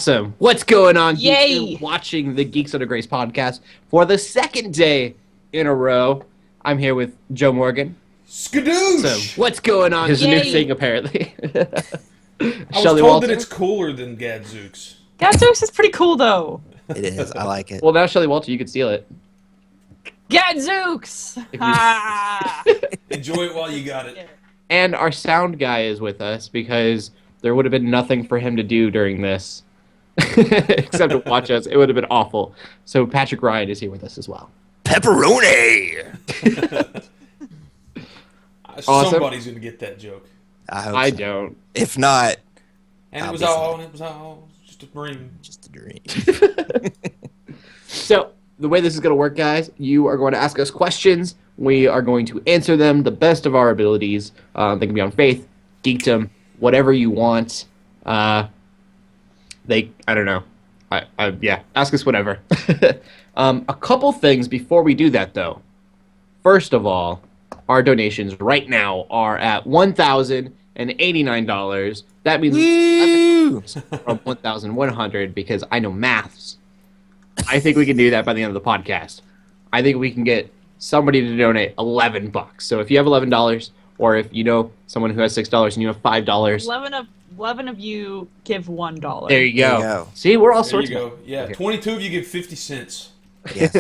Awesome. What's going on, geeks? Yay! You're watching the Geeks Under Grace podcast for the second day in a row. I'm here with Joe Morgan. Skadoosh! So, what's going on? There's a new Yay! thing, apparently. I was Shelley told Walter. that it's cooler than Gadzooks. Gadzooks is pretty cool, though. It is. I like it. Well, now Shelley Walter, you can steal it. Gadzooks! If you- Ah! Enjoy it while you got it. And our sound guy is with us because there would have been nothing for him to do during this except to watch us. It would have been awful. So Patrick Ryan is here with us as well. Pepperoni! Awesome. Somebody's going to get that joke. I hope I so. don't. If not, And I'll it was be all, sad. and it was all just a dream. just a dream. So, the way this is going to work, guys, you are going to ask us questions. We are going to answer them the best of our abilities. They can be on faith, geekdom, whatever you want. I don't know. Yeah, ask us whatever. A couple things before we do that, though. First of all, our donations right now are at $1,089. That means Woo! from 1,100 because I know maths. I think we can do that by the end of the podcast. I think we can get somebody to donate $11. So if you have $11, or if you know someone who has $6 and you have $5, 11 of you give $1. there you There go. you go. See, we're all There sorts you go. Yeah, Okay. 22 of you give 50 cents. Yes.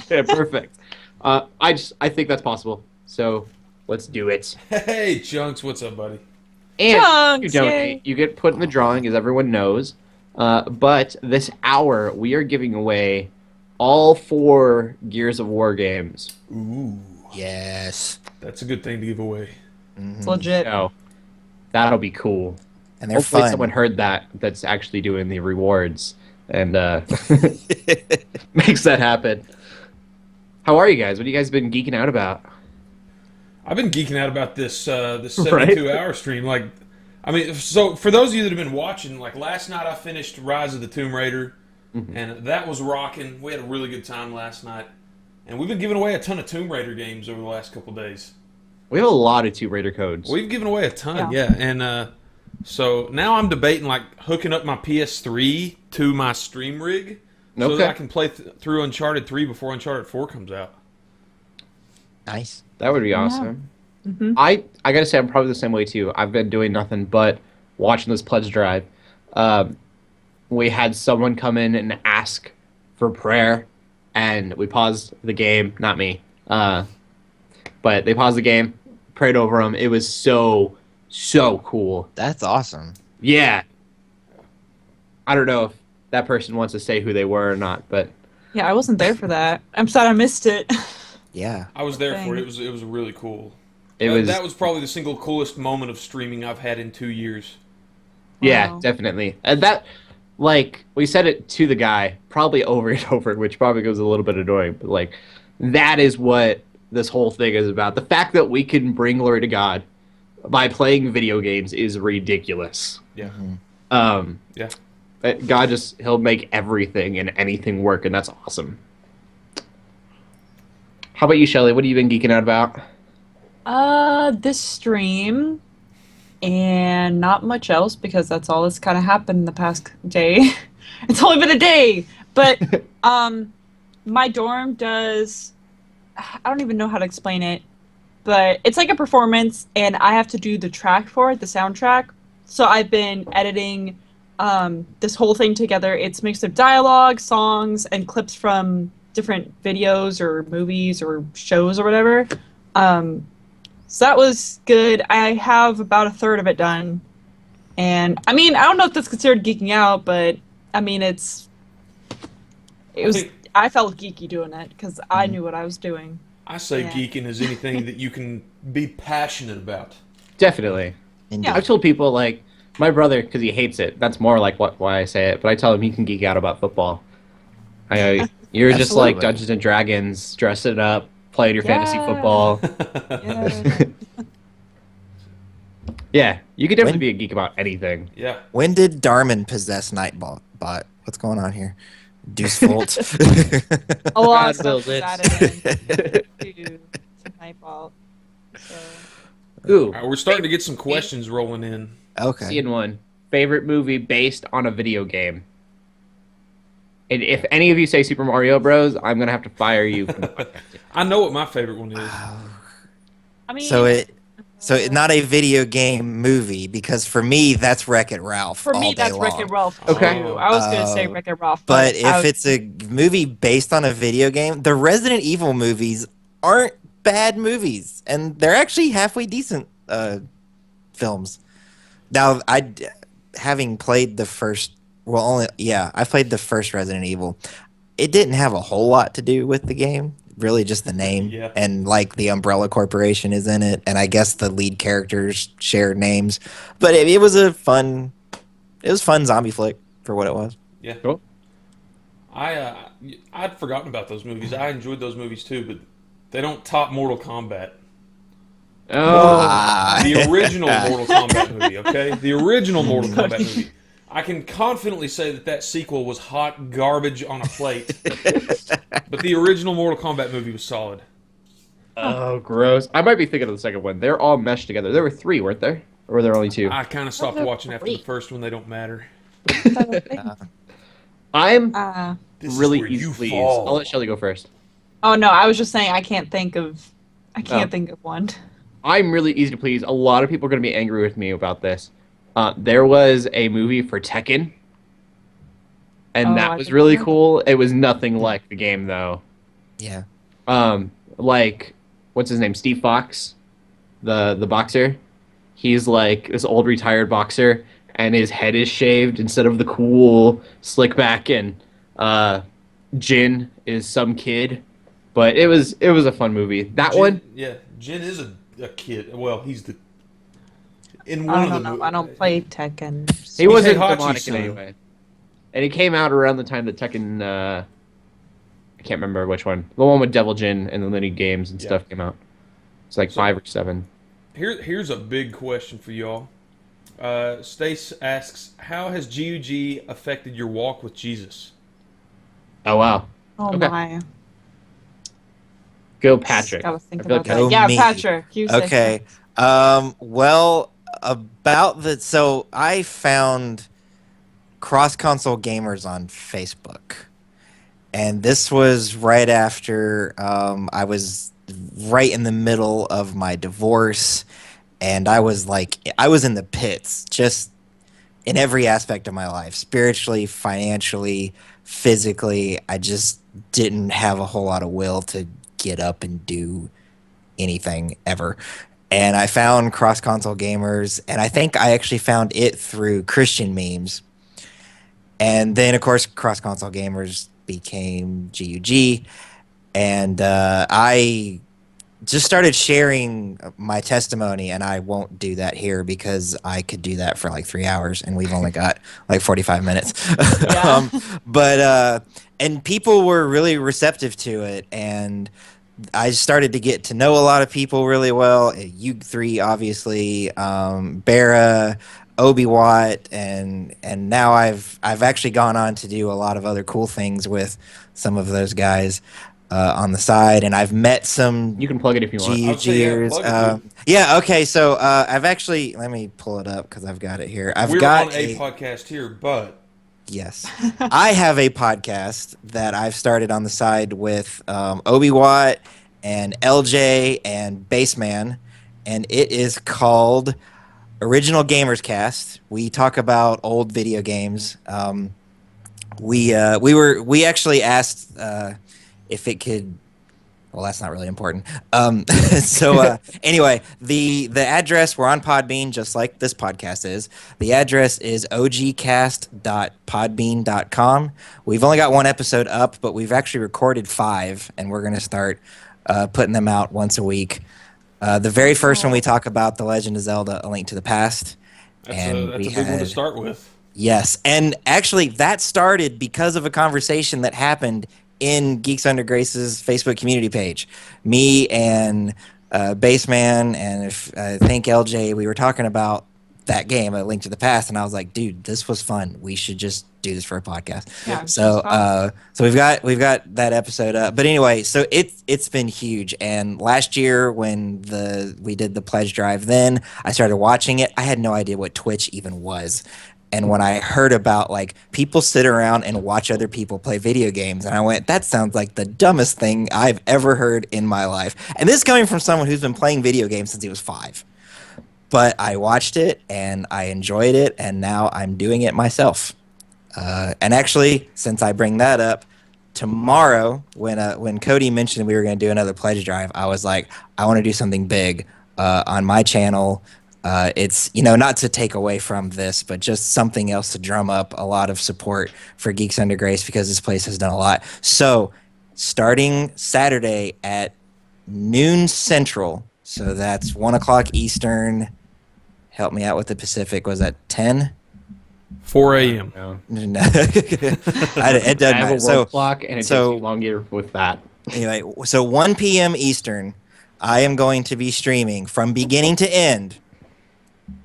yeah, perfect. I think that's possible. So let's do it. Hey, Chunks, what's up, buddy? And Chunks, you donate, yay. you get put in the drawing, as everyone knows. But this hour, we are giving away all 4 Gears of War games. Ooh, Yes. that's a good thing to give away. It's legit. So that'll be cool. And they're Hopefully fun. someone heard that's actually doing the rewards and makes that happen. How are you guys? What have you guys been geeking out about? I've been geeking out about this this Right. 72-hour stream. Like, I mean, so for those of you that have been watching, like last night I finished Rise of the Tomb Raider, and that was rocking. We had a really good time last night, and we've been giving away a ton of Tomb Raider games over the last couple days. We have a lot of Tomb Raider codes. We've given away a ton, Yeah. yeah. And so now I'm debating like hooking up my PS3 to my stream rig so Okay. that I can play through Uncharted 3 before Uncharted 4 comes out. Nice. That would be awesome. Mhm. I gotta say, I'm probably the same way too. I've been doing nothing but watching this pledge drive. We had someone come in and ask for prayer, and we paused the game. Not me, but they paused the game, prayed over them. It was so cool. That's awesome. Yeah. I don't know if that person wants to say who they were or not, but Yeah, I wasn't there for that. I'm sad I missed it. Yeah. I was there for it. Dang. It was really cool. it That was was probably the single coolest moment of streaming I've had in 2 years. yeah, Wow. definitely. And that, like, we said it to the guy probably over and over, which probably goes a little bit annoying, but like, that is what this whole thing is about. The fact that we can bring glory to God by playing video games is ridiculous. Yeah. Yeah. Yeah. God he'll make everything and anything work, and that's awesome. How about you, Shelley? What have you been geeking out about? This stream and not much else because that's all that's kind of happened in the past day. It's only been a day, but my dorm does. I don't even know how to explain it, but it's like a performance, and I have to do the track for it, the soundtrack. So I've been editing this whole thing together. It's mixed of dialogue, songs, and clips from different videos or movies or shows or whatever. So that was good. I have about a third of it done. And I mean, I don't know if that's considered geeking out, but I mean, I felt geeky doing it because I knew what I was doing. I say Yeah. geeking is anything that you can be passionate about. Definitely. Indeed. I've told people, like, my brother, because he hates it, that's more like why I say it, but I tell him he can geek out about football. You're just like Absolutely. Dungeons and Dragons, dressing up, playing your fantasy Yeah. football. Yeah. Yeah, you could definitely When- be a geek about anything. Yeah. When did Darman possess Nightbot? What's going on here? Deuce Volt. A lot God of stuff wills was it. added into Nightfall. So. Ooh, All right, we're starting to get some questions rolling in. Okay. seeing one. Favorite movie based on a video game? And if any of you say Super Mario Bros, I'm gonna have to fire you from the podcast. I know what my favorite one is. I mean, So not a video game movie, because for me that's Wreck-It Ralph for all me, day that's long. Wreck-It Ralph. Okay. Too. I was gonna say Wreck-It Ralph, But I if it's a movie based on a video game, the Resident Evil movies aren't bad movies, and they're actually halfway decent films. Now, having played the first, I played the first Resident Evil. It didn't have a whole lot to do with the game, really just the name, Yeah. and like the Umbrella Corporation is in it, and I guess the lead characters share names. But it was fun zombie flick for what it was. Yeah. Cool. I'd forgotten about those movies. I enjoyed those movies too, but they don't top Mortal Kombat. Oh, The original Mortal Kombat movie, okay? The original Mortal Kombat movie. I can confidently say that sequel was hot garbage on a plate. But the original Mortal Kombat movie was solid. oh, gross. I might be thinking of the second one. They're all meshed together. There were 3, weren't there? Or were there only 2? I kind of stopped there watching after the three? first one. They don't matter. I'm This really is where easy you pleased. fall. I'll let Shelly go first. oh no, I was just saying I can't think of Oh. one. I'm really easy to please. A lot of people are going to be angry with me about this. There was a movie for Tekken, and Oh, that I was think I really know. cool. It was nothing like the game, though. Yeah. Like, what's his name? Steve Fox, the boxer. He's like this old retired boxer, and his head is shaved instead of the cool slick back. And Jin is some kid, but it was a fun movie. That one. Yeah, Jin is a kid. Well, he's the in I one of don't the know. mo- I don't play Tekken. He wasn't Heihachi's demonic in son. any way. And it came out around the time that Tekken, I can't remember which one. The one with Devil Jin and the Lineage games and Yeah. stuff came out. It's like 5 or 7. Here's a big question for y'all. Stace asks, how has GUG affected your walk with Jesus? Oh, wow. Oh Okay. my! Go Patrick. I was thinking I feel about like that. Go Yeah, me. Patrick. You say Okay. Well, so I found Cross Console Gamers on Facebook, and this was right after I was right in the middle of my divorce, and I was in the pits, just in every aspect of my life, spiritually, financially, physically. I just didn't have a whole lot of will to get up and do anything ever. And I found Cross Console Gamers, and I think I actually found it through Christian memes. And then, of course, Cross Console Gamers became GUG, and I just started sharing my testimony, and I won't do that here because I could do that for like 3 hours, and we've only got like 45 minutes. Yeah. And people were really receptive to it, and I started to get to know a lot of people really well. You three, obviously, Barra, Obi Watt, and now I've actually gone on to do a lot of other cool things with some of those guys on the side, and I've met some You can plug it if you want. I'll say, yeah, GUGers. plug it, Yeah, okay, so I've actually, let me pull it up because I've got it here. I've We're got on a podcast here, but Yes. I have a podcast that I've started on the side with Obi Watt and LJ and Baseman, and it is called Original Gamers Cast. We talk about old video games. We actually asked if it could. Well, that's not really important. Anyway, the address, we're on Podbean, just like this podcast is. The address is ogcast.podbean.com. We've only got 1 episode up, but we've actually recorded 5, and we're going to start putting them out once a week. The very first one we talk about The Legend of Zelda: A Link to the Past. that's And a we big one to had- start with. Yes, and actually that started because of a conversation that happened in Geeks Under Grace's Facebook community page. Me and Baseman and I think LJ, we were talking about that game, A Link to the Past, and I was like, dude, this was fun. We should just do this for a podcast. Yeah, So it's so we've got that episode up. But anyway, so it's been huge. And last year when we did the pledge drive, then I started watching it. I had no idea what Twitch even was. And when I heard about like people sit around and watch other people play video games, and I went, that sounds like the dumbest thing I've ever heard in my life. And this is coming from someone who's been playing video games since he was 5. But I watched it and I enjoyed it, and now I'm doing it myself. And actually, since I bring that up, tomorrow when Cody mentioned we were going to do another pledge drive, I was like, I want to do something big on my channel. It's, not to take away from this, but just something else to drum up a lot of support for Geeks Under Grace, because this place has done a lot. So starting Saturday at noon Central, so that's 1 o'clock Eastern. Help me out with the Pacific. Was that 10? 4 a.m. No. No. It doesn't I have matter. a work clock, and it so- takes you longer with that. Anyway, so 1 p.m. Eastern, I am going to be streaming from beginning to end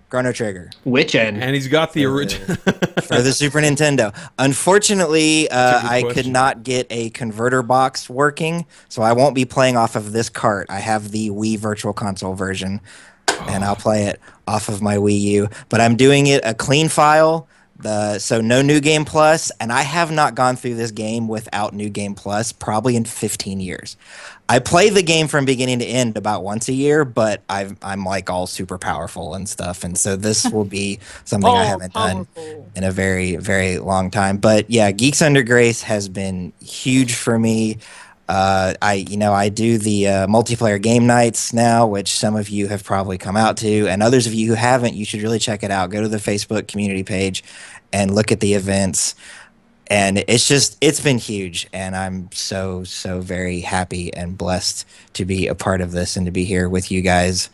Chrono Trigger Which end? And he's got the original. for the Super Nintendo. Unfortunately, That's a good I could question. not get a converter box working, so I won't be playing off of this cart. I have the Wii Virtual Console version, and I'll play it off of my Wii U. But I'm doing it a clean file, so no New Game Plus, and I have not gone through this game without New Game Plus probably in 15 years. I play the game from beginning to end about once a year, but I'm like all super powerful and stuff, and so this will be something I haven't done in a very, very long time. But yeah, Geeks Under Grace has been huge for me. I do the multiplayer game nights now, which some of you have probably come out to, and others of you who haven't, you should really check it out. Go to the Facebook community page and look at the events. And it's been huge, and I'm so very happy and blessed to be a part of this and to be here with you guys,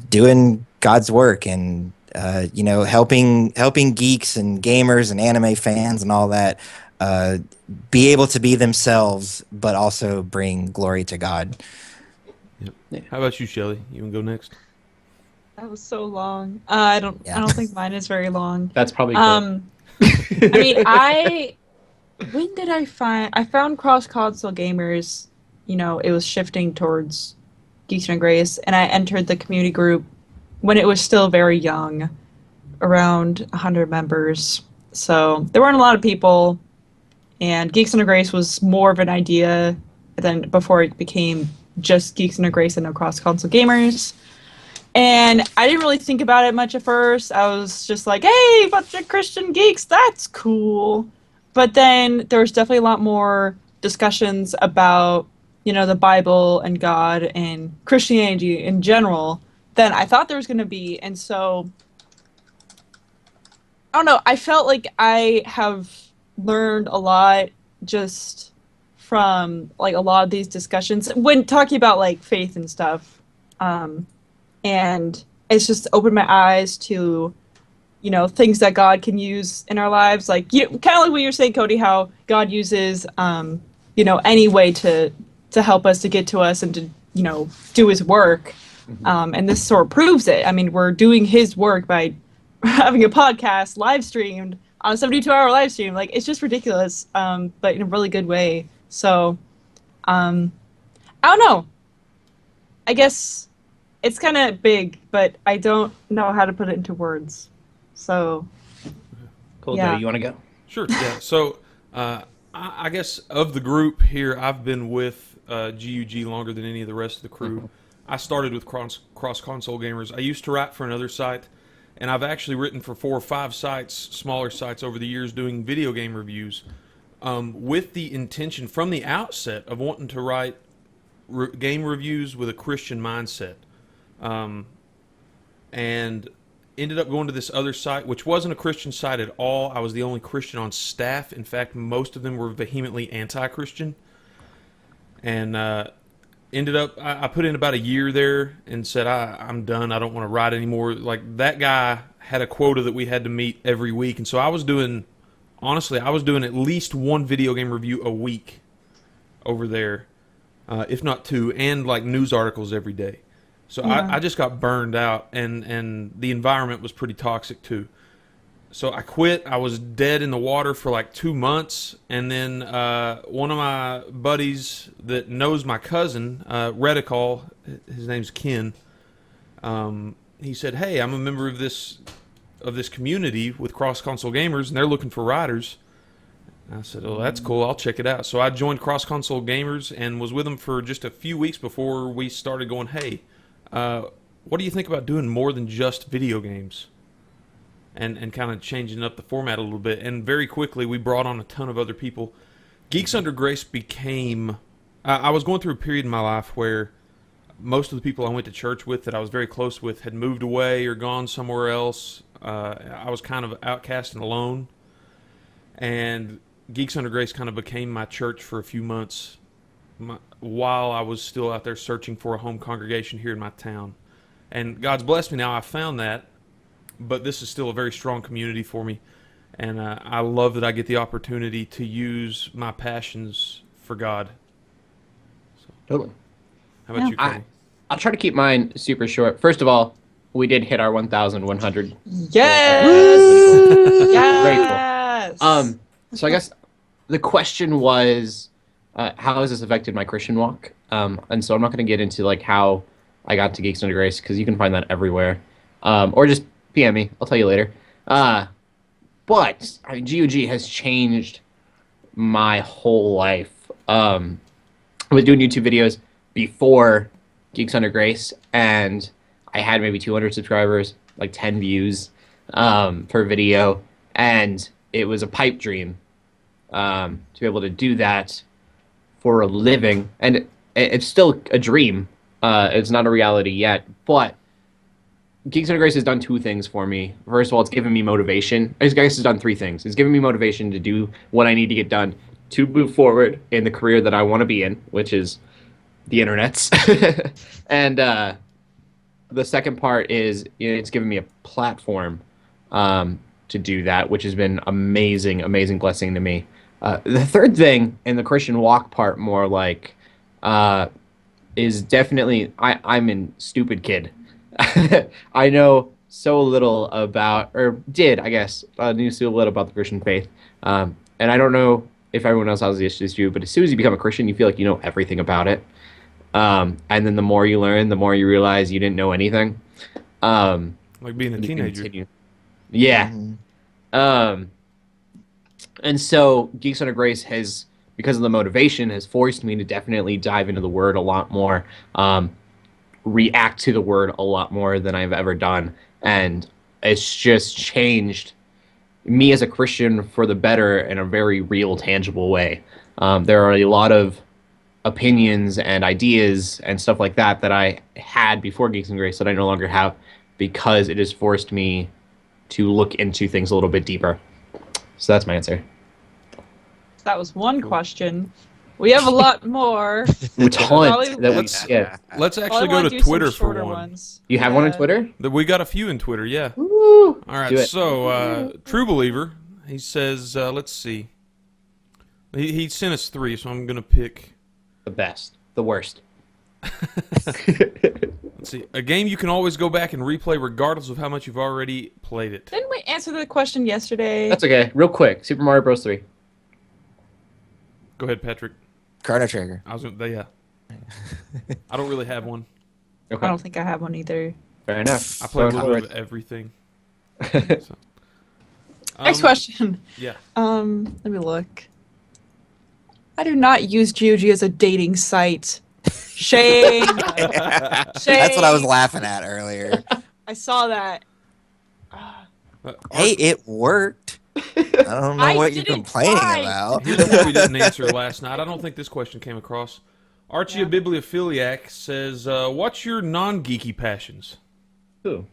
doing God's work and helping geeks and gamers and anime fans and all that be able to be themselves, but also bring glory to God. How about you, Shelly? You want to go next? That was so long. I don't Yeah. think mine is very long. That's probably good. I mean, when did I found Cross Console Gamers, it was shifting towards Geeks and Grace, and I entered the community group when it was still very young, around 100 members. So there weren't a lot of people, and Geeks and Grace was more of an idea than before it became just Geeks and Grace and no Cross Console Gamers. And I didn't really think about it much at first. I was just like, hey, bunch of Christian geeks, that's cool. But then there was definitely a lot more discussions about, the Bible and God and Christianity in general than I thought there was going to be. And so, I don't know, I felt like I have learned a lot just from, like, a lot of these discussions when talking about, like, faith and stuff. And it's just opened my eyes to, things that God can use in our lives. Like, kind of like what you're saying, Cody, how God uses, any way to help us, to get to us and to, do his work. And this sort of proves it. I mean, we're doing his work by having a podcast live streamed on a 72-hour live stream. Like, it's just ridiculous, but in a really good way. So, I don't know. I guess it's kind of big, but I don't know how to put it into words. So, Cool. yeah. Joe, you want to go? Sure. Yeah. So, I guess of the group here, I've been with GUG longer than any of the rest of the crew. I started with Cross Console Gamers. I used to write for another site, and I've actually written for 4 or 5 sites, smaller sites over the years, doing video game reviews, with the intention from the outset of wanting to write game reviews with a Christian mindset. And ended up going to this other site, which wasn't a Christian site at all. I was the only Christian on staff. In fact, most of them were vehemently anti-Christian. And ended up, I put in about a year there and said, I'm done. I don't want to write anymore. Like, that guy had a quota that we had to meet every week. And so I was doing at least 1 video game review a week over there, if not 2, and like news articles every day. So Yeah. I just got burned out, and the environment was pretty toxic too. So I quit. I was dead in the water for like 2 months, and then one of my buddies that knows my cousin, Retical, his name's Ken, he said, hey, I'm a member of this of this community with Cross Console Gamers, and they're looking for riders. I said, "Oh, that's cool. I'll check it out." So I joined Cross Console Gamers and was with them for just a few weeks before we started going, "Hey, what do you think about doing more than just video games?" And kind of changing up the format a little bit. And very quickly, we brought on a ton of other people. Geeks Under Grace became... I was going through a period in my life where most of the people I went to church with that I was very close with had moved away or gone somewhere else. I was kind of outcast and alone. And Geeks Under Grace kind of became my church for a few months while I was still out there searching for a home congregation here in my town. And God's blessed me now. I found that, but this is still a very strong community for me. And I love that I get the opportunity to use my passions for God. Totally. How about you, Cody? I'll try to keep mine super short. First of all, we did hit our 1,100. Yes. Yes. So I guess the question was, how has this affected my Christian walk? And so I'm not going to get into like how I got to Geeks Under Grace because you can find that everywhere, or just PM me. I'll tell you later. But I mean, GOG has changed my whole life. I was doing YouTube videos before Geeks Under Grace, and I had maybe 200 subscribers, like 10 views per video, and it was a pipe dream to be able to do that for a living, and it's still a dream. It's not a reality yet, but Geeks Under Grace has done two things for me. First of all, it's given me motivation. I guess it's done three things. It's given me motivation to do what I need to get done to move forward in the career that I want to be in, which is the internets. And the second part is it's given me a platform to do that, which has been amazing, amazing blessing to me. The third thing, in the Christian walk part more like, is definitely, I'm a stupid kid. I know so little about, or did, I guess, knew so little about the Christian faith. And I don't know if everyone else has this issue, but as soon as you become a Christian, you feel like you know everything about it. And then the more you learn, the more you realize you didn't know anything. Like being a teenager. Continue. Yeah. And so Geeks Under Grace has, because of the motivation, has forced me to definitely dive into the Word a lot more, react to the Word a lot more than I've ever done. And it's just changed me as a Christian for the better in a very real, tangible way. There are a lot of opinions and ideas and stuff like that that I had before Geeks Under Grace that I no longer have because it has forced me to look into things a little bit deeper. So that's my answer. That was one question. We have a lot more. A ton that we Let's- yeah. Let's Well, I actually go wanna to do some Twitter for shorter one. ones. You have one on Yeah. Twitter? We got a few in Twitter, yeah. Woo! All right, Do it. so True Believer, he says, let's see. He sent us three, so I'm going to pick, The best. The worst. let's see. A game you can always go back and replay regardless of how much you've already played it. Didn't we answer the question yesterday? That's okay. Real quick. Super Mario Bros. 3. Go ahead, Patrick. Chrono Trigger. I was going to, yeah. I don't really have one. Okay. I don't think I have one either. Fair enough. I play a Going little bit forward. of everything. So. Next question. Yeah. Let me look. I do not use GOG as a dating site. Shame. Shame. That's what I was laughing at earlier. I saw that. Hey, it worked. I don't know I what you're didn't complaining try. about. Here's what we didn't answer last night. I don't think this question came across. Archie a Bibliophiliac says, what's your non-geeky passions? Who?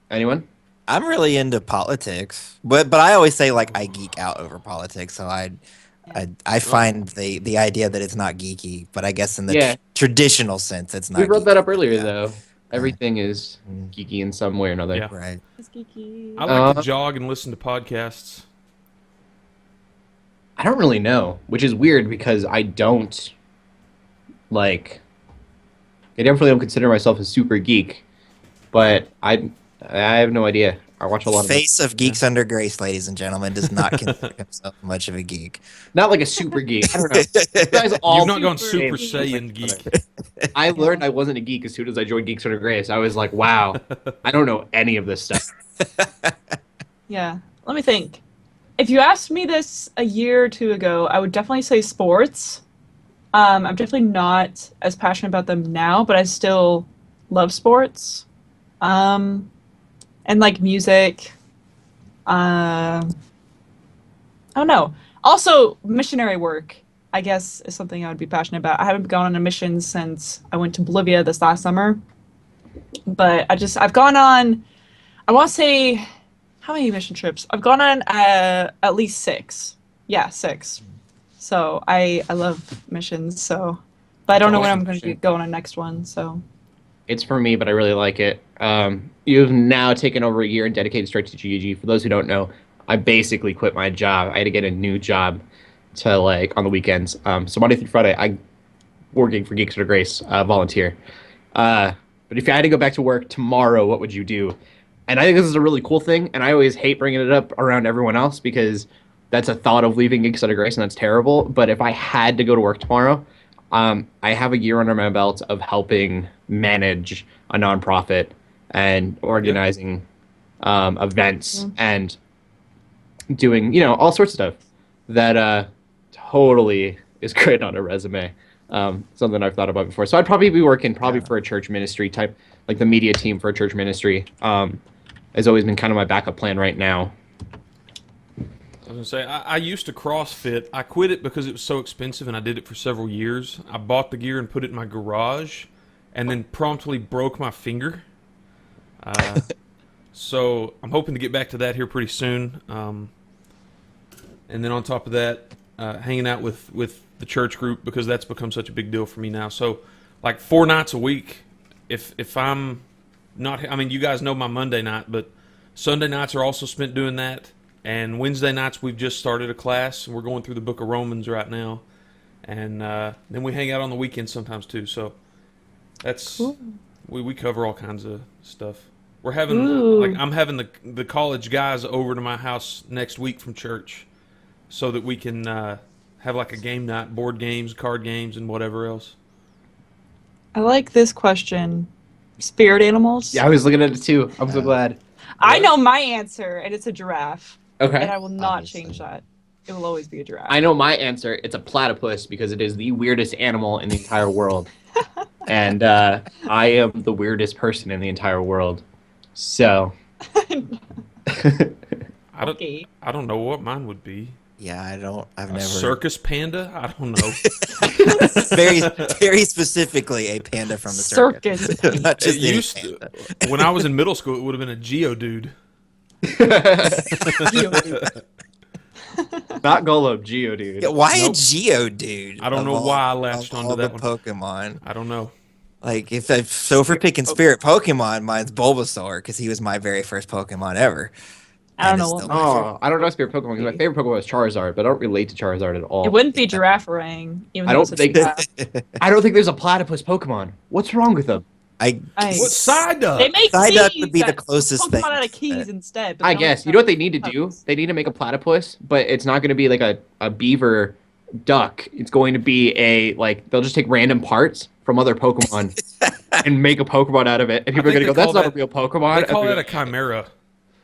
Anyone? I'm really into politics, but I always say like I geek out over politics, so I find the idea that it's not geeky, but I guess in the Yeah. traditional sense, it's not. We brought that up earlier, Yeah. though. Everything is geeky in some way or another. Yeah. Right. It's geeky. I like to jog and listen to podcasts. I don't really know, which is weird because I don't, like, I definitely don't consider myself a super geek, but I have no idea. I watch a lot of Face of Geeks Under Grace, ladies and gentlemen, does not consider himself much of a geek. not like a super geek. I don't know. You guys all You've not gone super Super geek. Saiyan geek. I learned I wasn't a geek as soon as I joined Geeks Under Grace. I was like, wow, I don't know any of this stuff. Yeah. Let me think. If you asked me this a year or two ago, I would definitely say sports. I'm definitely not as passionate about them now, but I still love sports. And like music. I don't know. Also, missionary work, I guess, is something I would be passionate about. I haven't gone on a mission since I went to Bolivia this last summer. But I've gone on, I want to say, how many mission trips? I've gone on at least 6. Yeah, 6. So I love missions, so. But I don't know when I'm going to go on a next one, so. It's for me, but I really like it. You've now taken over a year and dedicated straight to GEG. For those who don't know, I basically quit my job. I had to get a new job to like on the weekends. So Monday through Friday, I working for Geeks Under Grace, volunteer. But if I had to go back to work tomorrow, what would you do? And I think this is a really cool thing, and I always hate bringing it up around everyone else because that's a thought of leaving Geeks Under Grace, and that's terrible. But if I had to go to work tomorrow, I have a year under my belt of helping manage a nonprofit and organizing events and doing, all sorts of stuff that totally is great on a resume. Something I've thought about before. So I'd probably be working for a church ministry type, like the media team for a church ministry. Has always been kind of my backup plan right now. I was gonna say I used to CrossFit. I quit it because it was so expensive, and I did it for several years. I bought the gear and put it in my garage, and then promptly broke my finger. So I'm hoping to get back to that here pretty soon. And then on top of that, hanging out with the church group because that's become such a big deal for me now. So like 4 nights a week. If I'm not, I mean, you guys know my Monday night, but Sunday nights are also spent doing that. And Wednesday nights, we've just started a class, and we're going through the book of Romans right now. And then we hang out on the weekends sometimes, too. So that's we cover all kinds of stuff. We're having, I'm having the college guys over to my house next week from church so that we can have like a game night, board games, card games, and whatever else. I like this question. Spirit animals? Yeah, I was looking at it too. I'm so glad. I know my answer, and it's a giraffe. Okay. And I will not Obviously. change that. It will always be a giraffe. I know my answer. It's a platypus because it is the weirdest animal in the entire world. And I am the weirdest person in the entire world. So. Okay. I don't know what mine would be. Yeah, I've A never. circus panda? I don't know. very, very specifically a panda from the circus. Circus. Not just It any used panda. when I was in middle school, it would have been a Geodude. Not Golub, Geodude. Yeah, why Nope. a Geodude? I don't of know all- why I latched of onto all that the one. Pokemon. I don't know. Like if we're picking spirit Pokemon, mine's Bulbasaur because he was my very first Pokemon ever. I don't And know it's what still mine my Oh, I don't know spirit Pokemon because my favorite Pokemon was Charizard, but I don't relate to Charizard at all. It wouldn't be Giraffe-Orang, even I though don't it's a think- giraffe. I don't think there's a platypus Pokemon. What's wrong with them? I What Psyduck? They make Psyduck keys would be the that- closest Pokemon thing out of to keys that. instead. but I they guess. don't You know what they have need to do? pups. They need to make a platypus, but it's not going to be like a beaver duck. It's going to be they'll just take random parts from other Pokemon and make a Pokemon out of it. And people are think going to go, they that's call not a that- real Pokemon. They call And that a chimera.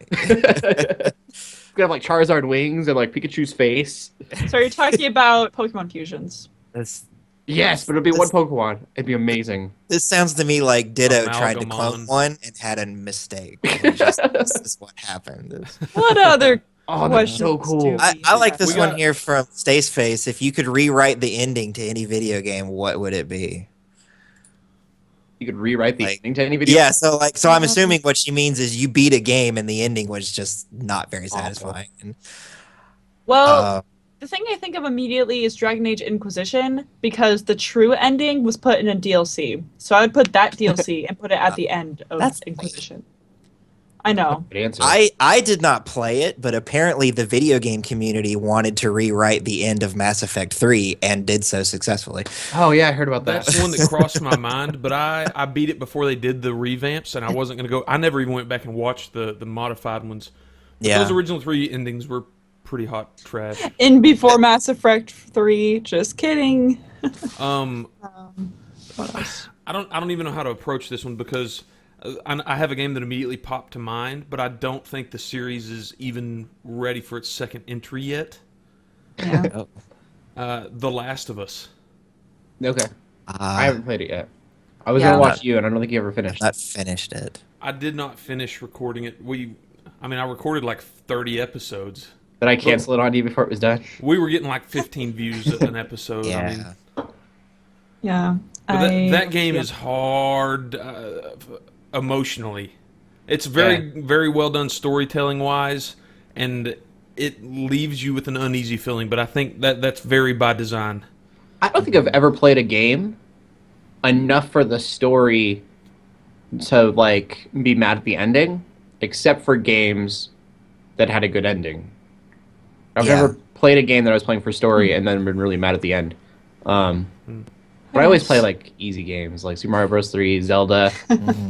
It's going to have like Charizard wings and like Pikachu's face. So you're talking about Pokemon fusions. Yes, but it'll be one Pokemon. It'd be amazing. This sounds to me like Ditto tried to Amalgamon. clone one and had a mistake. This is what happened. What other Oh, that's questions so cool. do I like this We one got- here from Stace Face. If you could rewrite the ending to any video game, what would it be? You could rewrite the Like- ending to any video. Yeah, so I'm assuming what she means is you beat a game and the ending was just not very satisfying. Well, Uh, the thing I think of immediately is Dragon Age Inquisition because the true ending was put in a DLC. So I would put that DLC and put it at the end of That's Inquisition. I know. Good answer. I did not play it, but apparently the video game community wanted to rewrite the end of Mass Effect 3 and did so successfully. Oh yeah, I heard about that. That's one that crossed my mind, but I beat it before they did the revamps, and I wasn't going to go. I never even went back and watched the modified ones. But Yeah. those original 3 endings were pretty hot trash. In before Mass Effect 3. Just kidding. What else? I don't even know how to approach this one because I have a game that immediately popped to mind, but I don't think the series is even ready for its second entry yet. Yeah. The Last of Us. Okay. I I haven't played it yet. I was Yeah. gonna watch you, and I don't think you ever finished. not finished it. I did not finish recording it. I recorded like 30 episodes. Did I cancel it on you before it was done? We were getting like 15 views an episode. I mean, Yeah. Yeah. but that game is hard emotionally. It's very well done storytelling wise, and it leaves you with an uneasy feeling. But I think that's very by design. I don't think I've ever played a game enough for the story to like be mad at the ending, except for games that had a good ending. I've Yeah. never played a game that I was playing for story and then been really mad at the end. But I always play like easy games, like Super Mario Bros. 3, Zelda.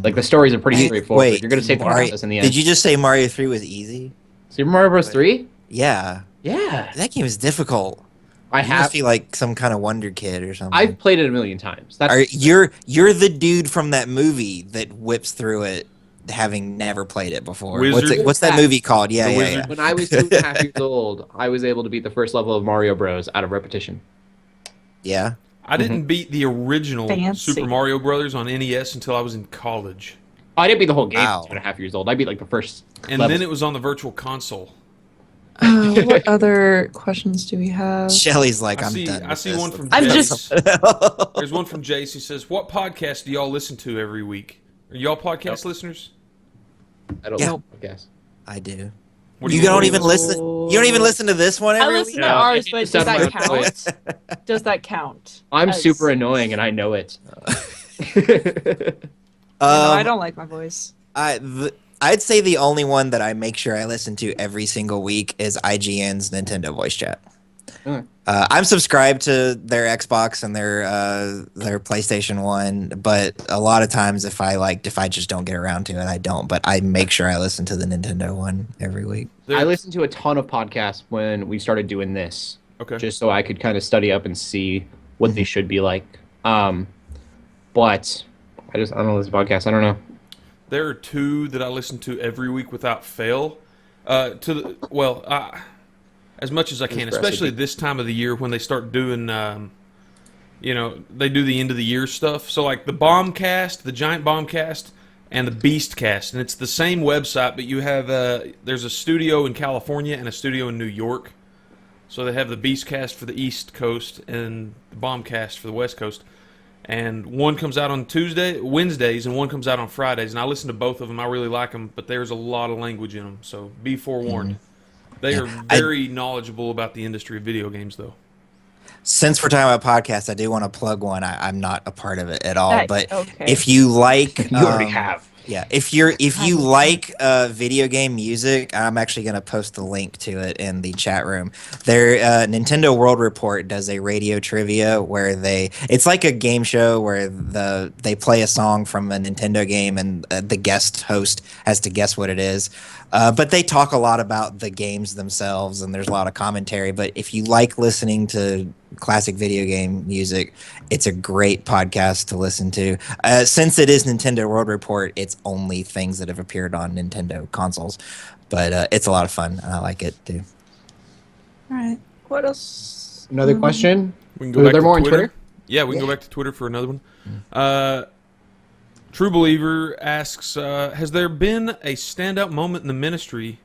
Like the stories are pretty straightforward. Wait, You're gonna save the Mario- process in the end. Did you just say Mario 3 was easy? Super Mario Bros. 3? Yeah. Yeah, That game is difficult. I You have. must be like some kind of wonder kid or something. I've played it a million times. That's You're the dude from that movie that whips through it, having never played it before. Wizard? What's that movie called? Yeah, The yeah, Wizard? yeah. when I was 2.5 years old. I was able to beat the first level of Mario Bros. Out of repetition. Yeah. I didn't beat the original Fancy. Super Mario Brothers on NES until I was in college, I didn't beat the whole game Wow. at 2.5 years old. I beat like the first. and level. then it was on the Virtual Console. What other questions do we have? Shelly's like, I I'm see- done. I with see this. one from I'm Jace. just- There's one from Jace. He says, "What podcast do y'all listen to every week? Are y'all podcast listeners? I don't Yeah. know. I guess. I do. What You do don't what do even listen. You don't even listen to this one I every listen week. to No, ours, it but does sounds that like- count? Does that count? I'm As- super annoying, and I know it. No, I Um, don't like my voice. I'd say the only one that I make sure I listen to every single week is IGN's Nintendo Voice Chat. Mm. I'm subscribed to their Xbox and their PlayStation 1, but a lot of times if I just don't get around to it, I don't. But I make sure I listen to the Nintendo one every week. There- I listened to a ton of podcasts when we started doing this, Okay. just so I could kind of study up and see what they should be like. But I don't know this podcast. I don't know. There are two that I listen to every week without fail. As much as I can, Who's especially Recipe? this time of the year when they start doing, they do the end of the year stuff. So like the Bombcast, the Giant Bombcast, and the Beastcast, and it's the same website, but you have there's a studio in California and a studio in New York. So they have the Beastcast for the East Coast and the Bombcast for the West Coast. And one comes out on Wednesdays, and one comes out on Fridays. And I listen to both of them. I really like them, but there's a lot of language in them, so be forewarned. They are very knowledgeable about the industry of video games, though. Since we're talking about podcasts, I do want to plug one. I'm not a part of it at all, Nice, but okay. if you like, You already have. Yeah, if you like video game music, I'm actually going to post the link to it in the chat room. Their Nintendo World Report does a radio trivia where it's like a game show where they play a song from a Nintendo game and the guest host has to guess what it is. But they talk a lot about the games themselves and there's a lot of commentary. But if you like listening to classic video game music, it's a great podcast to listen to. Since it is Nintendo World Report, it's only things that have appeared on Nintendo consoles. But it's a lot of fun, and I like it too. All right. What else? Another question. We can go Are back there to more on Twitter. Twitter? Yeah, we can go back to Twitter for another one. True Believer asks, has there been a standout moment in the ministry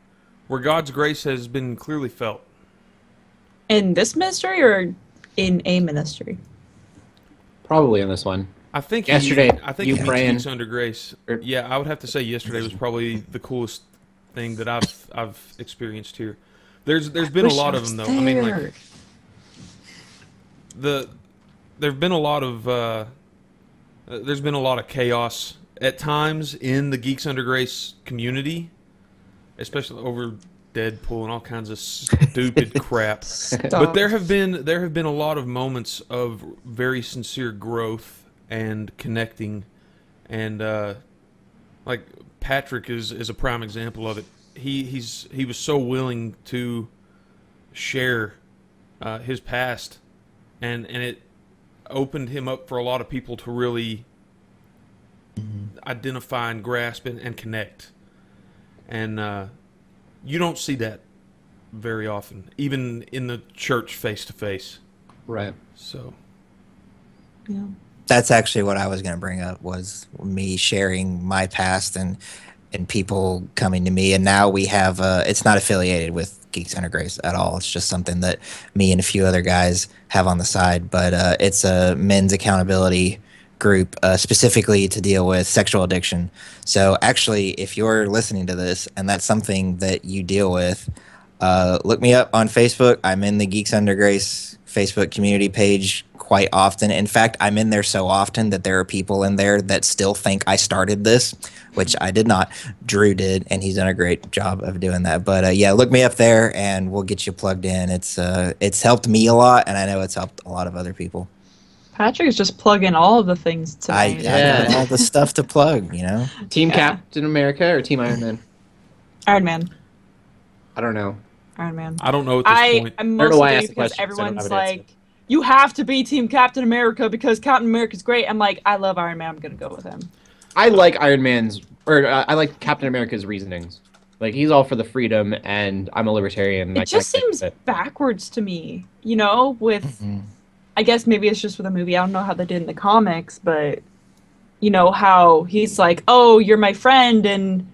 where God's grace has been clearly felt? In this ministry or in a ministry? Probably on this one. I think Yesterday, I think you he praying. speaks under grace. Or- Yeah, I would have to say yesterday was probably the coolest thing that I've experienced here. There's been a Wish lot I of was them though. I mean, like there. there've been a lot of there's been a lot of chaos at times in the Geeks Under Grace community, especially over Deadpool and all kinds of stupid crap. But Stop. there have been a lot of moments of very sincere growth and connecting, and like Patrick is a prime example of it. He was so willing to share his past, and it opened him up for a lot of people to really identify and grasp and connect. And you don't see that very often, even in the church face to face. Right. So Yeah. That's actually what I was going to bring up, was me sharing my past and people coming to me. And now we have it's not affiliated with Geeks Under Grace at all. It's just something that me and a few other guys have on the side. But it's a men's accountability group specifically to deal with sexual addiction. So actually, if you're listening to this and that's something that you deal with, look me up on Facebook. I'm in the Geeks Under Grace Facebook community page quite often. In fact, I'm in there so often that there are people in there that still think I started this, which I did not. Drew did, and he's done a great job of doing that. But yeah, look me up there, and we'll get you plugged in. It's helped me a lot, and I know it's helped a lot of other people. Patrick's just plugging all of the things I tonight. got all the stuff to plug, you know. Team Yeah. Captain America or Team Iron Man? Iron Man. I don't know. Iron Man. I don't know at this point. I'm I don't know why I mostly asked the because question, 'cause I don't everyone's have an answer. like, you have to be Team Captain America because Captain America's great. I'm like, I love Iron Man. I'm gonna go with him. I like Iron Man's, or I like Captain America's reasonings. Like, he's all for the freedom, and I'm a libertarian. And I It just kinda seems get it. backwards to me, you know. With, Mhm. I guess maybe it's just with the movie. I don't know how they did in the comics, but you know how he's like, oh, you're my friend, and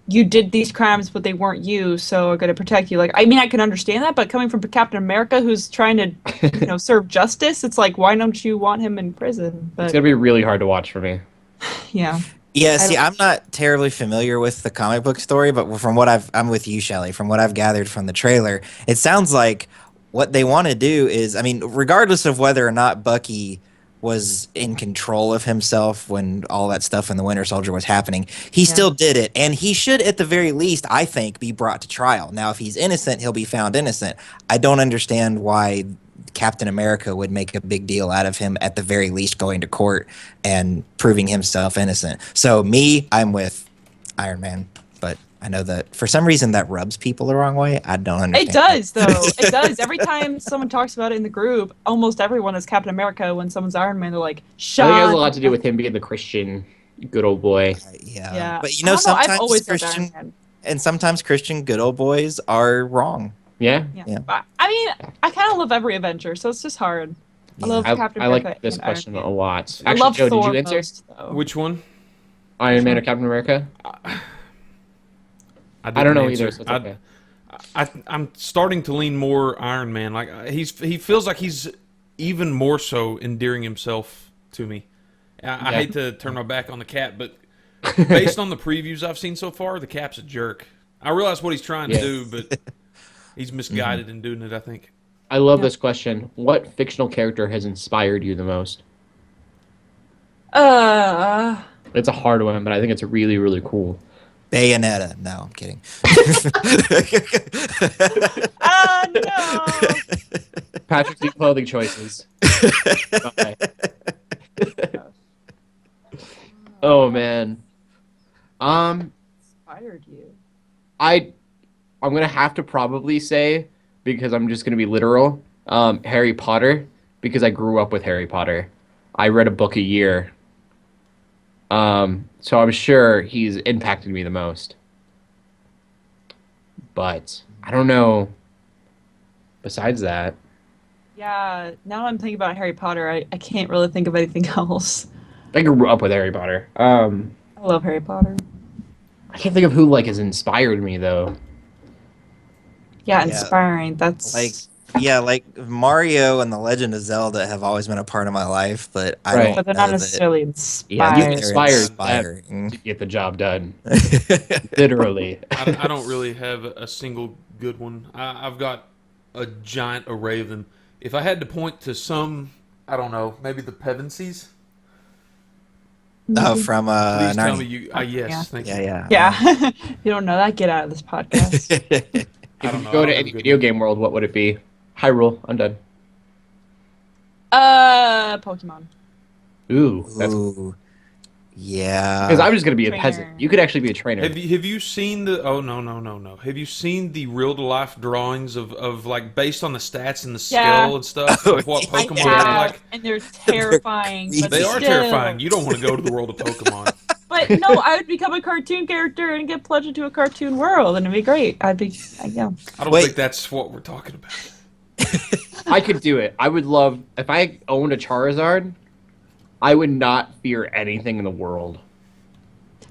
you did these crimes, but they weren't you, so I'm gonna protect you. Like, I mean, I can understand that, but coming from Captain America, who's trying to, you know, serve justice, it's like, why don't you want him in prison? It's But gonna be really hard to watch for me. yeah, Yeah, I see, don't- I'm not terribly familiar with the comic book story, but from what I'm with you, Shelley. From what I've gathered from the trailer, it sounds like what they want to do is, I mean, regardless of whether or not Bucky was in control of himself when all that stuff in the Winter Soldier was happening, he Yeah. still did it, and he should, at the very least, I think, be brought to trial. Now, if he's innocent, he'll be found innocent. I don't understand why Captain America would make a big deal out of him, at the very least going to court and proving himself innocent. So me, I'm with Iron Man, but I know that for some reason that rubs people the wrong way. I don't understand. it does though. It does. Every time someone talks about it in the group, almost everyone is Captain America. When someone's Iron Man, they're like, I think it "Shut." has a lot to do with him being the Christian, good old boy. Yeah. Yeah, But you I know, don't I've sometimes always loved Christian Iron Man. and sometimes Christian good old boys are wrong. Yeah, Yeah. Yeah. But, I mean, I kind of love every Avenger, so it's just hard. I love Captain I America. like this and Iron question Man. a lot. I Actually, love Joe, Thor did you answer most, though. Which one? Iron Man or Captain America? I don't know either. So it's okay. I'm starting to lean more Iron Man. Like he feels like he's even more so endearing himself to me. I Yeah. hate to turn my back on the Cap, but based on the previews I've seen so far, the Cap's a jerk. I realize what he's trying to Yeah. do, but he's misguided in doing it, I think. I love Yeah. this question. What fictional character has inspired you the most? It's a hard one, but I think it's really, really cool. Bayonetta. No, I'm kidding. No. Patrick's new clothing choices. Okay. Oh man. Inspired you. I'm gonna have to probably say, because I'm just gonna be literal, Harry Potter, because I grew up with Harry Potter. I read a book a year. So I'm sure he's impacted me the most. But I don't know. Besides that, Yeah, now I'm thinking about Harry Potter. I can't really think of anything else. I grew up with Harry Potter. I love Harry Potter. I can't think of who like has inspired me though. Yeah, Yeah. inspiring. That's Like, yeah, like Mario and The Legend of Zelda have always been a part of my life, but I Right. don't but they're know not that necessarily Yeah, inspired. you they're inspired inspiring. to get the job done. Literally. I don't really have a single good one. I've got a giant array of them. If I had to point to some, I don't know, maybe the Pevensies. Oh, from Please tell Narnia. me you. Yeah. Yes, thank you. Yeah, Yeah. You don't know that? Get out of this podcast. yeah. I If don't you know. go I to don't have any a good video one. game world, what would it be? Hyrule. I'm done. Pokemon. Ooh, that's Ooh, yeah. because I'm just gonna be a Trainer. peasant. You could actually be a trainer. Have you seen the? Oh no. Have you seen the real to life drawings of like based on the stats and the Yeah. scale and stuff Oh, of what I Pokemon I look have, like? and they're terrifying. But They are still. terrifying. You don't want to go to the world of Pokemon. But no, I would become a cartoon character and get plunged into a cartoon world, and it'd be great. Yeah. I don't Wait. think that's what we're talking about. I could do it. I would love if I owned a Charizard. I would not fear anything in the world.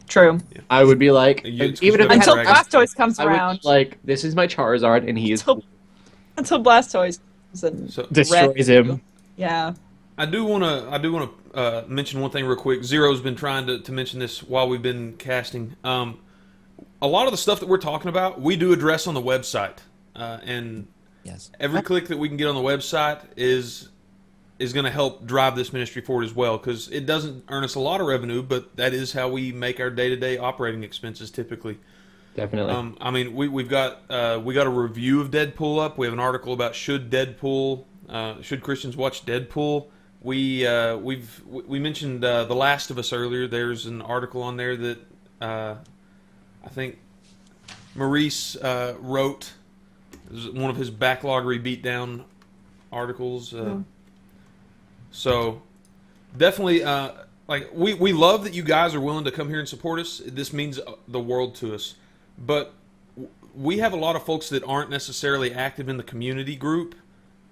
True. I would be like, It's even if just I had Until a Dragon. Blastoise comes I would around. be like, this is my Charizard, and he is Until Blastoise comes and So destroys him. Yeah. I do want to mention one thing real quick. Zero's been trying to mention this while we've been casting. A lot of the stuff that we're talking about, we do address on the website, and Yes. every click that we can get on the website is going to help drive this ministry forward as well, because it doesn't earn us a lot of revenue, but that is how we make our day-to-day operating expenses typically. Definitely. I mean, we've got a review of Deadpool up. We have an article about should Christians watch Deadpool. We mentioned The Last of Us earlier. There's an article on there that I think Maurice wrote. It was one of his backloggery beatdown articles. So definitely, like we love that you guys are willing to come here and support us. This means the world to us. But we have a lot of folks that aren't necessarily active in the community group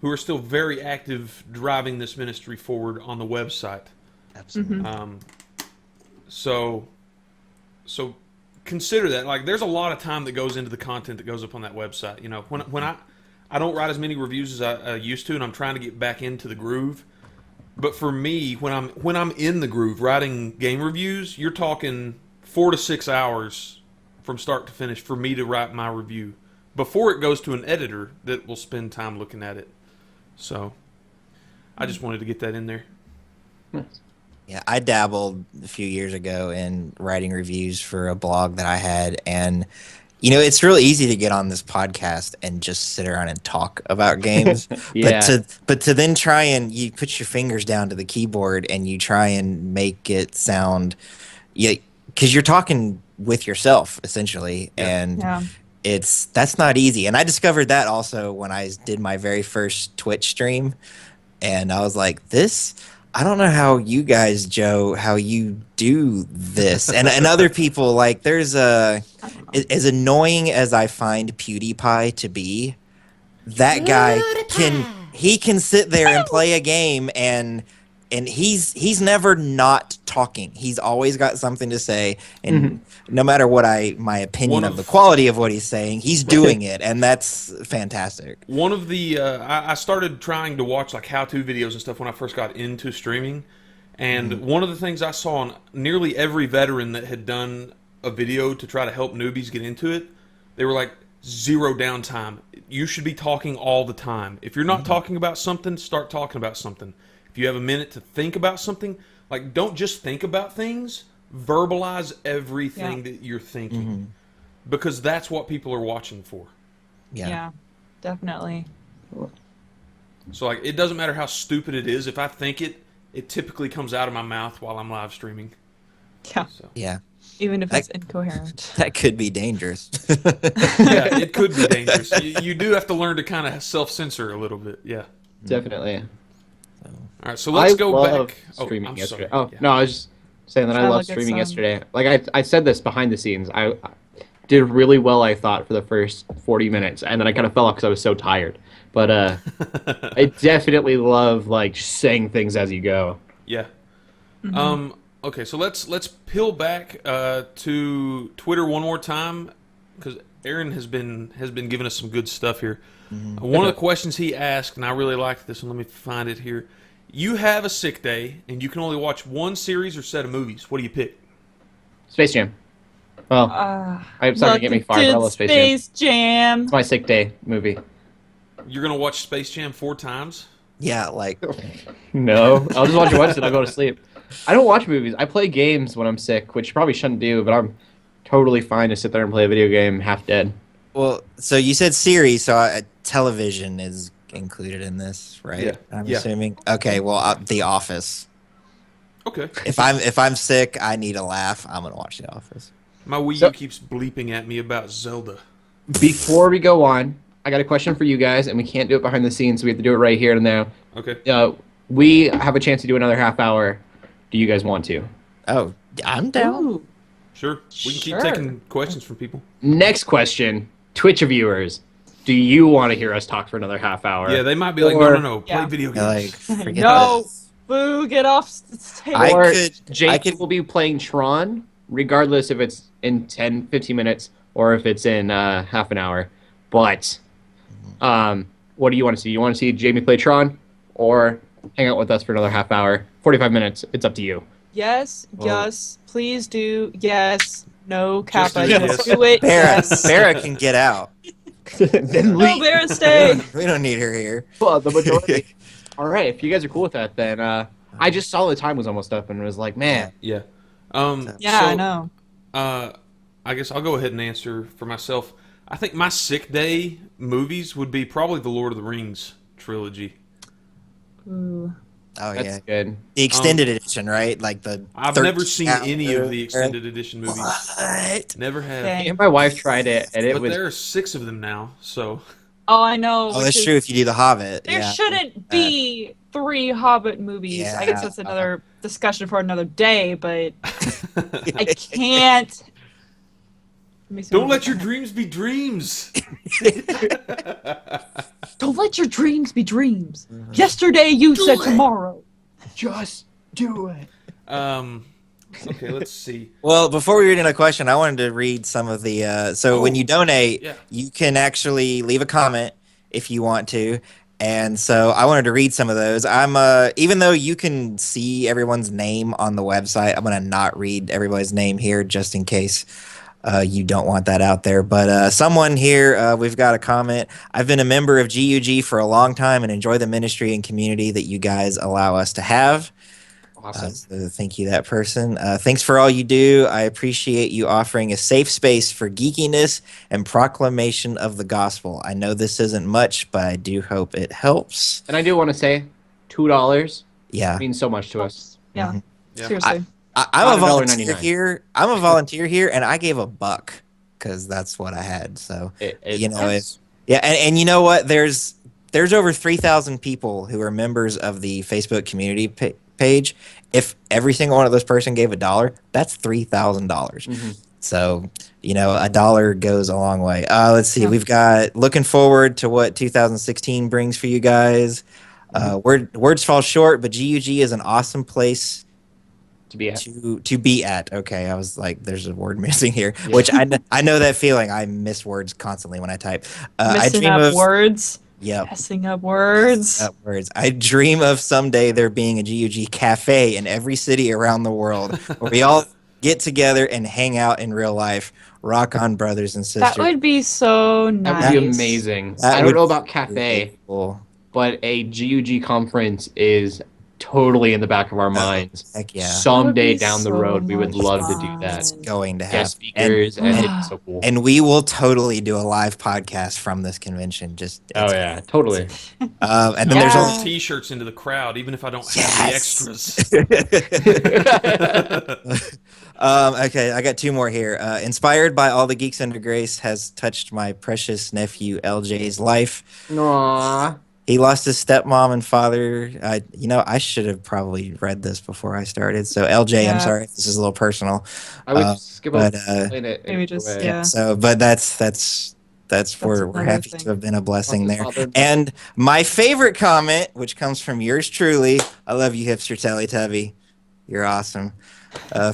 who are still very active driving this ministry forward on the website. Absolutely. So consider that. Like, there's a lot of time that goes into the content that goes up on that website. You know, when I don't write as many reviews as I used to, and I'm trying to get back into the groove. But for me, when I'm in the groove writing game reviews, you're talking 4 to 6 hours from start to finish for me to write my review before it goes to an editor that will spend time looking at it. So I just wanted to get that in there. Yeah, I dabbled a few years ago in writing reviews for a blog that I had, and it's real easy to get on this podcast and just sit around and talk about games. Yeah. But to then try and you put your fingers down to the keyboard and you try and make it sound, because you're talking with yourself essentially, and Yeah. that's not easy. And I discovered that also when I did my very first Twitch stream, and I was like, I don't know how you guys, Joe, how you do this. And other people, like, as annoying as I find PewDiePie to be, that guy can sit there and play a game, and he's never not talking. He's always got something to say, and no matter what my opinion of the quality of what he's saying, he's doing it, and that's fantastic. One of the I started trying to watch like how-to videos and stuff when I first got into streaming, and one of the things I saw on nearly every veteran that had done a video to try to help newbies get into it, they were like, 0 downtime. You should be talking all the time. If you're not talking about something, start talking about something. If you have a minute to think about something, like, don't just think about things, verbalize everything that you're thinking, because that's what people are watching for. Yeah. Definitely. So, like, it doesn't matter how stupid it is. If I think it typically comes out of my mouth while I'm live streaming. Yeah. So, Yeah, Even if it's incoherent. that could be dangerous. yeah, it could be dangerous. You do have to learn to kind of self-censor a little bit. Yeah. Definitely. All right, so let's go love back. streaming I'm yesterday. sorry. Oh, no, I was just saying that I Sound love like it's, streaming yesterday. Like, I said this behind the scenes. I did really well, I thought, for the first 40 minutes, and then I kind of fell off because I was so tired. But I definitely love, like, saying things as you go. Yeah. Okay, so let's peel back to Twitter one more time, because Aaron has been giving us some good stuff here. One of the questions he asked, and I really liked this one. Let me find it here. You have a sick day, and you can only watch one series or set of movies. What do you pick? Space Jam. Well, it's not going to get me fired, but I love Space Jam. Space Jam. It's my sick day movie. You're gonna watch Space Jam 4 times? Yeah, like No, I'll just watch it once and I'll go to sleep. I don't watch movies. I play games when I'm sick, which you probably shouldn't do, but I'm totally fine to sit there and play a video game half dead. Well, so you said series, so television is included in this, right? Yeah. I'm Yeah. assuming. Okay, well, The Office. Okay. If I'm sick, I need a laugh. I'm gonna watch The Office. My Wii So- U keeps bleeping at me about Zelda. Before we go on, I got a question for you guys, and we can't do it behind the scenes, so we have to do it right here and now. Okay. We have a chance to do another half hour. Do you guys want to? Oh, I'm down. Ooh. Sure. We can keep Sure. taking questions from people. Next question, Twitch viewers. Do you want to hear us talk for another half hour? Yeah, they might be like, Or- no, play Yeah. video Yeah, like, games. forget No. this. Boo, get off the table. I Or could- Jake I could- will be playing Tron, regardless if it's in 10, 15 minutes or if it's in half an hour. But what do you want to see? You want to see Jamie play Tron or hang out with us for another half hour? 45 minutes. It's up to you. Yes, Oh. yes, please do. Yes, no, Just Kappa, do just yes. do it. Barra, Yes. Barra can get out. Then No, leave. Barra, stay. We don't need her here. Well, the majority. All right, if you guys are cool with that, then I just saw the time was almost up and was like, man, Yeah. Yeah, so, I know. I guess I'll go ahead and answer for myself. I think my sick day movies would be probably the Lord of the Rings trilogy. Ooh. Oh that's yeah, good. the extended edition, right? Like the. I've 13 never seen any of the hour- extended edition movies. What? Never have. Okay. And my wife tried it, and it But was there are 6 of them now, so Oh, I know. Oh, which that's is- true. If you do the Hobbit, There yeah. shouldn't be 3 Hobbit movies. I guess Yeah. that's another discussion for another day, but I can't. Let me see don't what let your I- dreams be dreams. Don't let your dreams be dreams. Yesterday you said tomorrow. just do it. Okay, let's see. Well, before we read another question, I wanted to read some of the. So when you donate, yeah. you can actually leave a comment if you want to, and so I wanted to read some of those. I'm even though you can see everyone's name on the website, I'm gonna not read everybody's name here just in case you don't want that out there. But someone here, we've got a comment. I've been a member of GUG for a long time and enjoy the ministry and community that you guys allow us to have. Awesome. So thank you, that person. Thanks for all you do. I appreciate you offering a safe space for geekiness and proclamation of the gospel. I know this isn't much, but I do hope it helps. And I do want to say, $2 Yeah, means so much to us. Yeah, Mhm. Yeah. seriously. I'm a About volunteer $1.99. here. I'm a volunteer here, and I gave $1 because that's what I had. So you know, and you know what? There's over 3,000 people who are members of the Facebook community page. If every single one of those person gave $1, that's $3,000. Mhm. So, you know, $1 goes a long way. Let's see. Yeah. We've got looking forward to what 2016 brings for you guys. Words fall short, but GUG is an awesome place to be at. to be at. Okay, I was like, there's a word missing here, which I know that feeling. I miss words constantly when I type. I Messing dream up of words. Yep. Messing up words. Words. I dream of someday there being a GUG cafe in every city around the world where we all get together and hang out in real life. Rock on, brothers and sisters. That would be so That nice. would be amazing. That I don't would know about be cafe, really cool. but a GUG conference is totally in the back of our minds. Heck yeah. Someday That would be down the so road, we would much love to do that. fun. Going to Guest happen. speakers, and, it'd be so cool. And we will totally do a live podcast from this convention. Just Oh yeah, totally. and then Yeah. Throw T-shirts into the crowd, even if I don't have Yes. the extras. Okay, I got 2 more here. Inspired by all the geeks under grace has touched my precious nephew LJ's life. Aww. He lost his stepmom and father. I should have probably read this before I started. So LJ, I'm Yeah. sorry if this is a little personal. I would Uh, skip but, over explain it. Maybe just, away. yeah. So, but that's we're another happy thing. to have been a blessing there. Father- And my favorite comment, which comes from yours truly, I love you, hipster Teletubby. You're awesome.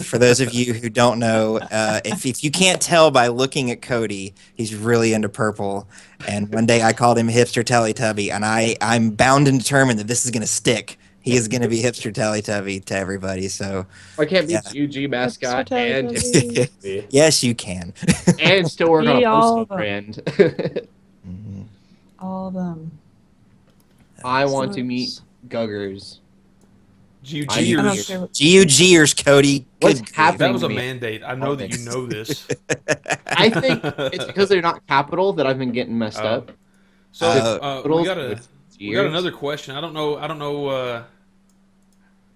For those of you who don't know, if you can't tell by looking at Cody, he's really into purple. And one day I called him hipster Teletubby, and I'm bound and determined that this is going to stick. He is going to be hipster Teletubby to everybody. So I can't be Yeah. GUG mascot Hipster and Teletubby. yes, you can. and still work on Be a all postal brand. Mhm. All of them. I want to meet Guggers. GUG I years. okay. GUGers, Cody. What's Good grief. happening? That was a to me. mandate. I know that you know this. I think it's because they're not capital that I've been getting messed up. So Capitals, we got another question. I don't know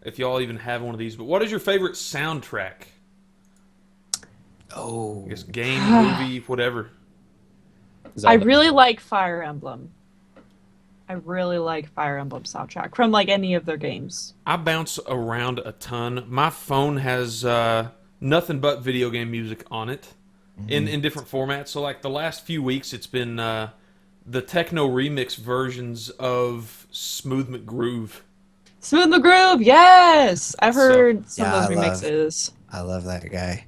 if y'all even have one of these, but what is your favorite soundtrack? Oh, I guess game, movie, whatever. I really like Fire Emblem. I really like Fire Emblem soundtrack from like any of their games. I bounce around a ton. My phone has nothing but video game music on it in different formats. So like the last few weeks, it's been the techno remix versions of Smooth McGroove. Smooth McGroove, yes! I've So- heard some Yeah, of those I love- remixes I love that guy.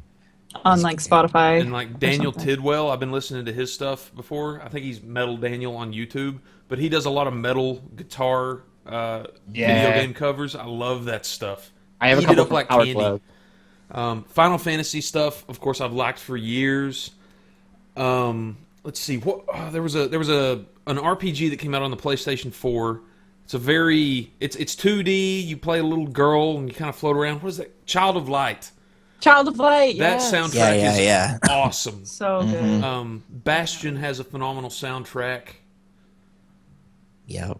on like Spotify. And like Daniel something. Tidwell, I've been listening to his stuff before. I think he's Metal Daniel on YouTube, but he does a lot of metal guitar video game covers. I love that stuff. I have a Eat it couple up like Power candy. Glove. Final Fantasy stuff, of course, I've liked for years. Let's see, what there was an RPG that came out on the PlayStation 4. It's it's 2D. You play a little girl and you kind of float around. What is that? Child of Light. Child of Light, That yes. soundtrack Yeah. is awesome. So good. Bastion has a phenomenal soundtrack. Yep.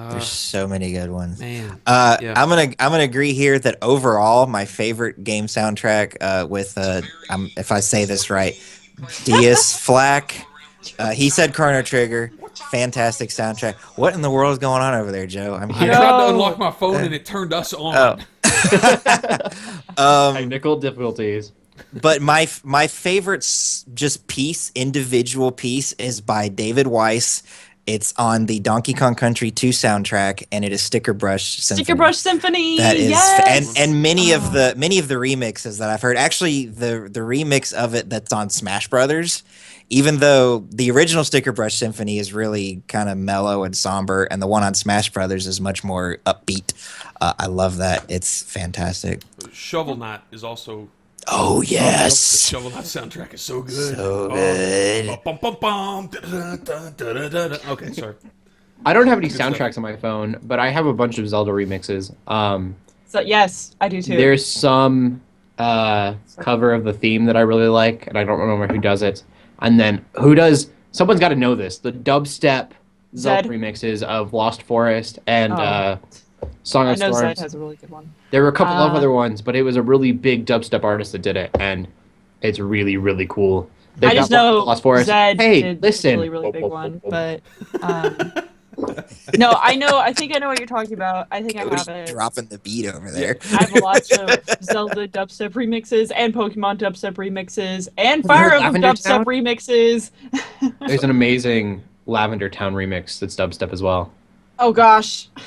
There's so many good ones. Man, yeah. I'm gonna agree here that overall my favorite game soundtrack with if I say this right, DS Flack. He said Chrono Trigger. Fantastic soundtrack. What in the world is going on over there, Joe? I'm I here. tried to No. unlock my phone and it turned us on. Technical difficulties. But my favorite individual piece is by David Weiss. It's on the Donkey Kong Country 2 soundtrack, and it is Sticker Brush Symphony. Sticker Brush Symphony. That is, yes! and many of the remixes that I've heard. Actually, the remix of it that's on Smash Brothers, even though the original Sticker Brush Symphony is really kind of mellow and somber, and the one on Smash Brothers is much more upbeat. I love that. It's fantastic. Shovel Knight is also. Oh The yes, Shovel Knight soundtrack is so good. so good. Bum, bum, bum, da-da-da-da-da-da-da. Okay, sorry. I don't have any stuff. soundtracks on my phone, but I have a bunch of Zelda remixes. So yes, I do too. There's some cover of the theme that I really like, and I don't remember who does it. And then someone's got to know this, the dubstep Zelda Zed. remixes of Lost Forest and Song I of know Storms. Zed has a really good one. There were a couple of other ones, but it was a really big dubstep artist that did it, and it's really, really cool. They've I just got know Lost Forest. Zed Hey, did listen. a really, really big one, but no, I think I know what you're talking about. I think I Cody's have it. dropping the beat over there. I have lots of Zelda dubstep remixes and Pokemon dubstep remixes and Fire Emblem Lavender dubstep Town? remixes. There's an amazing Lavender Town remix that's dubstep as well. Oh gosh, I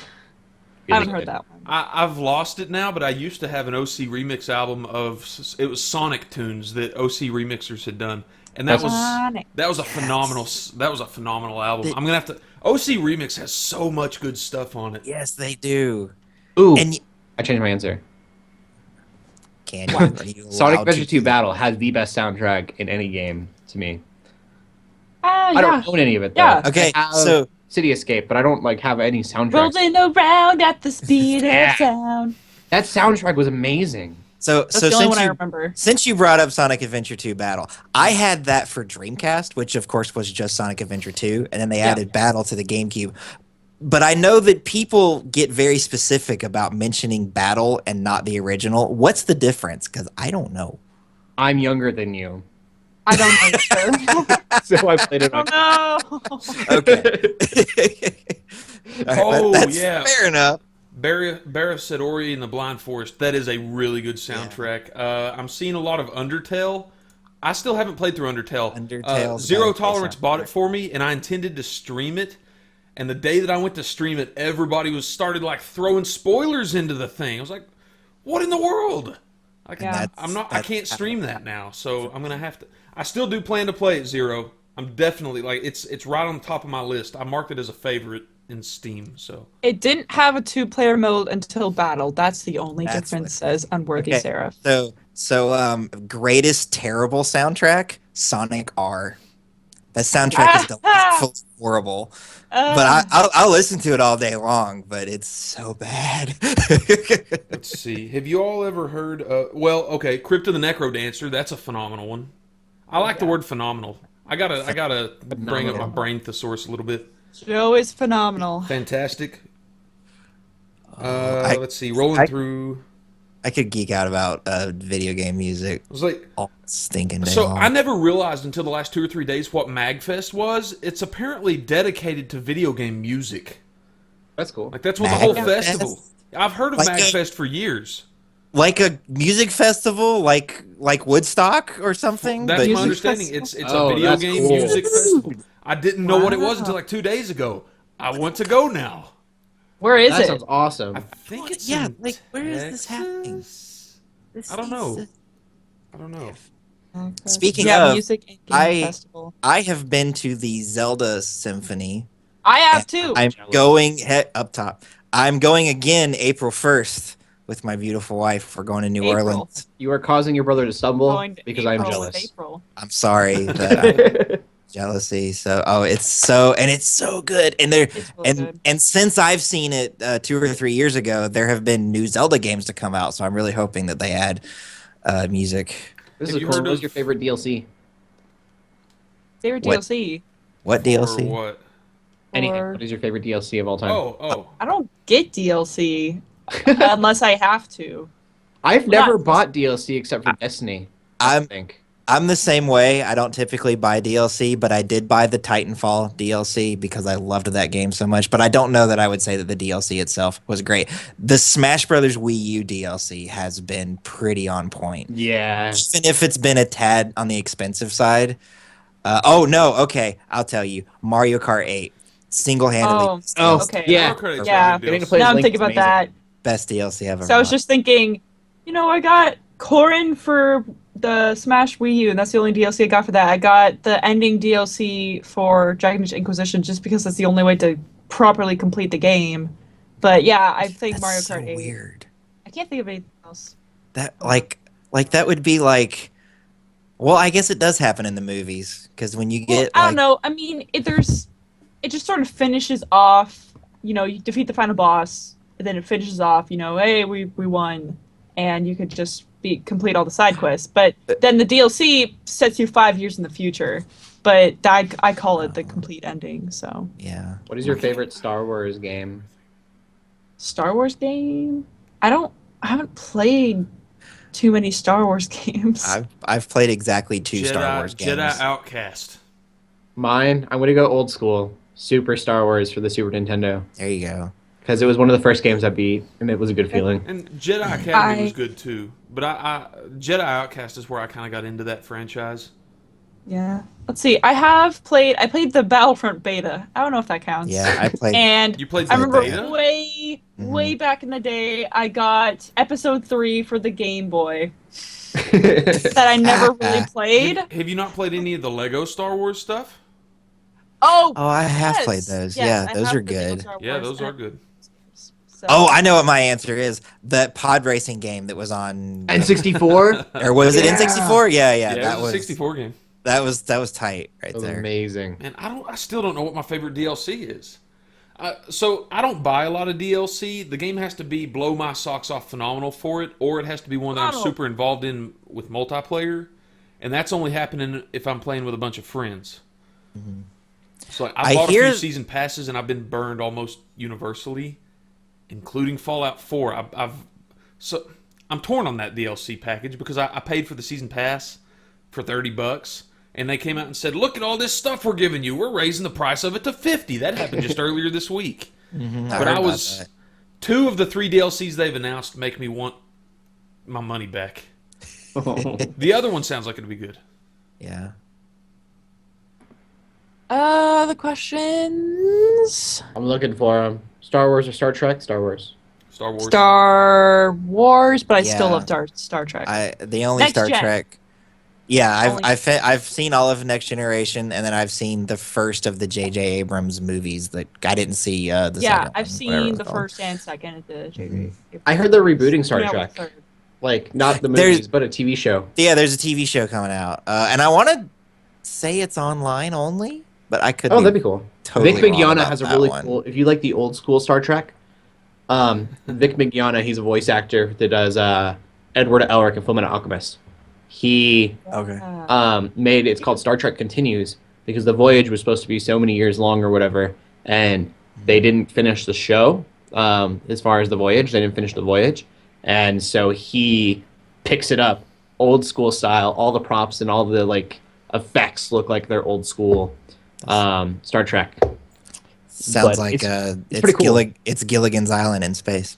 Really haven't heard good. that one. I've lost it now, but I used to have an OC remix album of it was Sonic tunes that OC remixers had done, and that Sonic. was a phenomenal album. I'm gonna have to. OC remix has so much good stuff on it. Yes, they do. Ooh, And I changed my answer. can you? Are you Sonic allowed to Adventure 2 do Battle has the best soundtrack in any game to me. Ah, I don't own any of it though. Yeah. that? Okay, I have so City Escape, but I don't have any soundtracks. Rolling around at the speed Yeah. of sound. That soundtrack was amazing. That's the only one I remember. since you brought up Sonic Adventure 2 Battle, I had that for Dreamcast, which of course was just Sonic Adventure 2, and then they added Battle to the GameCube. But I know that people get very specific about mentioning Battle and not the original. What's the difference? Because I don't know. I'm younger than you, I don't know. Sir. so I played it on. Oh no. Okay. All right, Oh, that's yeah. fair enough. Barra said Ori and the Blind Forest. That is a really good soundtrack. I'm seeing a lot of Undertale. I still haven't played through Undertale. Undertale's Zero got a great Tolerance bought it soundtrack. for me, and I intended to stream it. And the day that I went to stream it, everybody started like throwing spoilers into the thing. I was like, "What in the world?" Like, Yeah. I can't stream that now, so I'm gonna have to. I still do plan to play it, Zero. I'm definitely it's right on the top of my list. I marked it as a favorite in Steam. So It didn't have a two-player mode until Battle. That's the only That's difference, says Unworthy Okay. Seraph. So greatest terrible soundtrack, Sonic R. That soundtrack is delightful horrible. Uh, But I'll listen to it all day long. But it's so bad. Let's see. Have you all ever heard? Well, okay, Crypt of the Necro Dancer. That's a phenomenal one. I like the word phenomenal. I gotta bring up my brain thesaurus a little bit. Joe is phenomenal. Fantastic. I- Let's see. Rolling I- through. I could geek out about video game music I was like, all stinking day so long. I never realized until the last 2 or 3 days what MagFest was. It's apparently dedicated to video game music. That's cool. Like that's what the whole MagFest? festival. I've heard of Like MagFest for years. Like a music festival, like Woodstock or something. That's but my Music understanding. festival? It's Oh, a video that's game cool. music festival. I didn't know what it was Wow. until like 2 days ago. I want to go now. Where is That it? sounds awesome. I think it's Yeah, in like, where is this happening? Texas? I don't know. I don't know. Speaking yeah, of, music and game I- festival. I have been to the Zelda Symphony. I have too. I'm Jealous. going up top. I'm going again April 1st with my beautiful wife. We're going to New April. Orleans. You are causing your brother to stumble Going to because April I'm with jealous. April. I'm sorry that jealousy. So it's so good. And there It's really good. and since I've seen it 2 or 3 years ago, there have been new Zelda games to come out. So I'm really hoping that they add music. This Have is you cool. heard What was of- your favorite DLC? Favorite What? DLC. What Or DLC? what? Anything. Or- What is your favorite DLC of all time? Oh. I don't get DLC unless I have to. I've Well, never not- bought DLC except for Destiny. I I'm think. I'm the same way. I don't typically buy DLC, but I did buy the Titanfall DLC because I loved that game so much. But I don't know that I would say that the DLC itself was great. The Smash Brothers Wii U DLC has been pretty on point, Yeah. even if it's been a tad on the expensive side. Oh no, okay, I'll tell you. Mario Kart 8, single-handedly Oh, Oh, okay. yeah. Mario Kart eight's Yeah. a good Getting to DLC. play Now as I'm Link thinking is about amazing. that. best DLC I've ever So I was bought. just thinking, I got Corrin for the Smash Wii U, and that's the only DLC I got for that. I got the ending DLC for Dragon Age Inquisition just because that's the only way to properly complete the game. But yeah, I think That's Mario so Kart 8. weird. I can't think of anything else. That like that would be like. Well, I guess it does happen in the movies because when you Well, get I like, don't know. I mean, it just sort of finishes off. You defeat the final boss, and then it finishes off. Hey, we won, and you could just complete all the side quests. But then the DLC sets you 5 years in the future. But I call it the complete ending. So yeah. What is your favorite Star Wars game? Star Wars game. I haven't played too many Star Wars games. I've played exactly 2 Star Wars games. Jedi Outcast. Mine, I'm going to go old school. Super Star Wars for the Super Nintendo. There you go. Because it was one of the first games I beat, and it was a good feeling. And Jedi Academy I- was good too. But I Jedi Outcast is where I kind of got into that franchise. Yeah. Let's see. I played the Battlefront beta. I don't know if that counts. Yeah, I played. And You played I the remember beta? way back in the day, I got episode 3 for the Game Boy That's that I never really played. Have you not played any of the Lego Star Wars stuff? Oh, Oh, I have yes. played those. Yes, Yeah, I those have are the Lego good. Star Yeah, Wars, those are and good. so- Oh, I know what my answer is. That pod racing game that was on, N64. or was it Yeah. N64? Yeah, Yeah, that it was a 64 game. that was tight right That was there. amazing. And I still don't know what my favorite DLC is. So I don't buy a lot of DLC. The game has to be blow my socks off phenomenal for it, or it has to be one that I'm Phenomenal. super involved in with multiplayer, and that's only happening if I'm playing with a bunch of friends. So like, I I bought a hear- few season passes, and I've been burned almost universally, including Fallout 4. So I'm torn on that DLC package because I paid for the season pass for $30. And they came out and said, "Look at all this stuff we're giving you. We're raising the price of it to $50." That happened just earlier this week. But heard I about was that. 2 of the 3 DLCs they've announced make me want my money back. The other one sounds like it'd be good. Yeah. the questions. I'm looking for them. Star Wars or Star Trek? Star Wars. Star Wars. Star Wars, but I still Yeah. love Star Trek. The only Next Star gen. Trek. Yeah, Only- I've seen all of Next Generation, and then I've seen the first of the J.J. Abrams movies. That I didn't see. The yeah, second I've one, whatever seen it's the called. first and second of the JJ. I heard they're rebooting Star Yeah, Trek. third. Like, not the There's- movies, but a TV show. Yeah, there's a TV show coming out, and I want to say it's online only, but I could Oh, be that'd be cool. totally Vic wrong Mignogna about has a that really one. cool. If you like the old school Star Trek, Vic Mignogna, he's a voice actor that does Edward Elric in Fullmetal Alchemist. He Okay. made it's called Star Trek Continues because the voyage was supposed to be so many years long or whatever, and they didn't finish the show. As far as the voyage, they didn't finish the voyage, and so he picks it up old school style. All the props and all the like effects look like they're old school Star Trek. Sounds But like it's pretty cool. It's Gilligan's Island in space.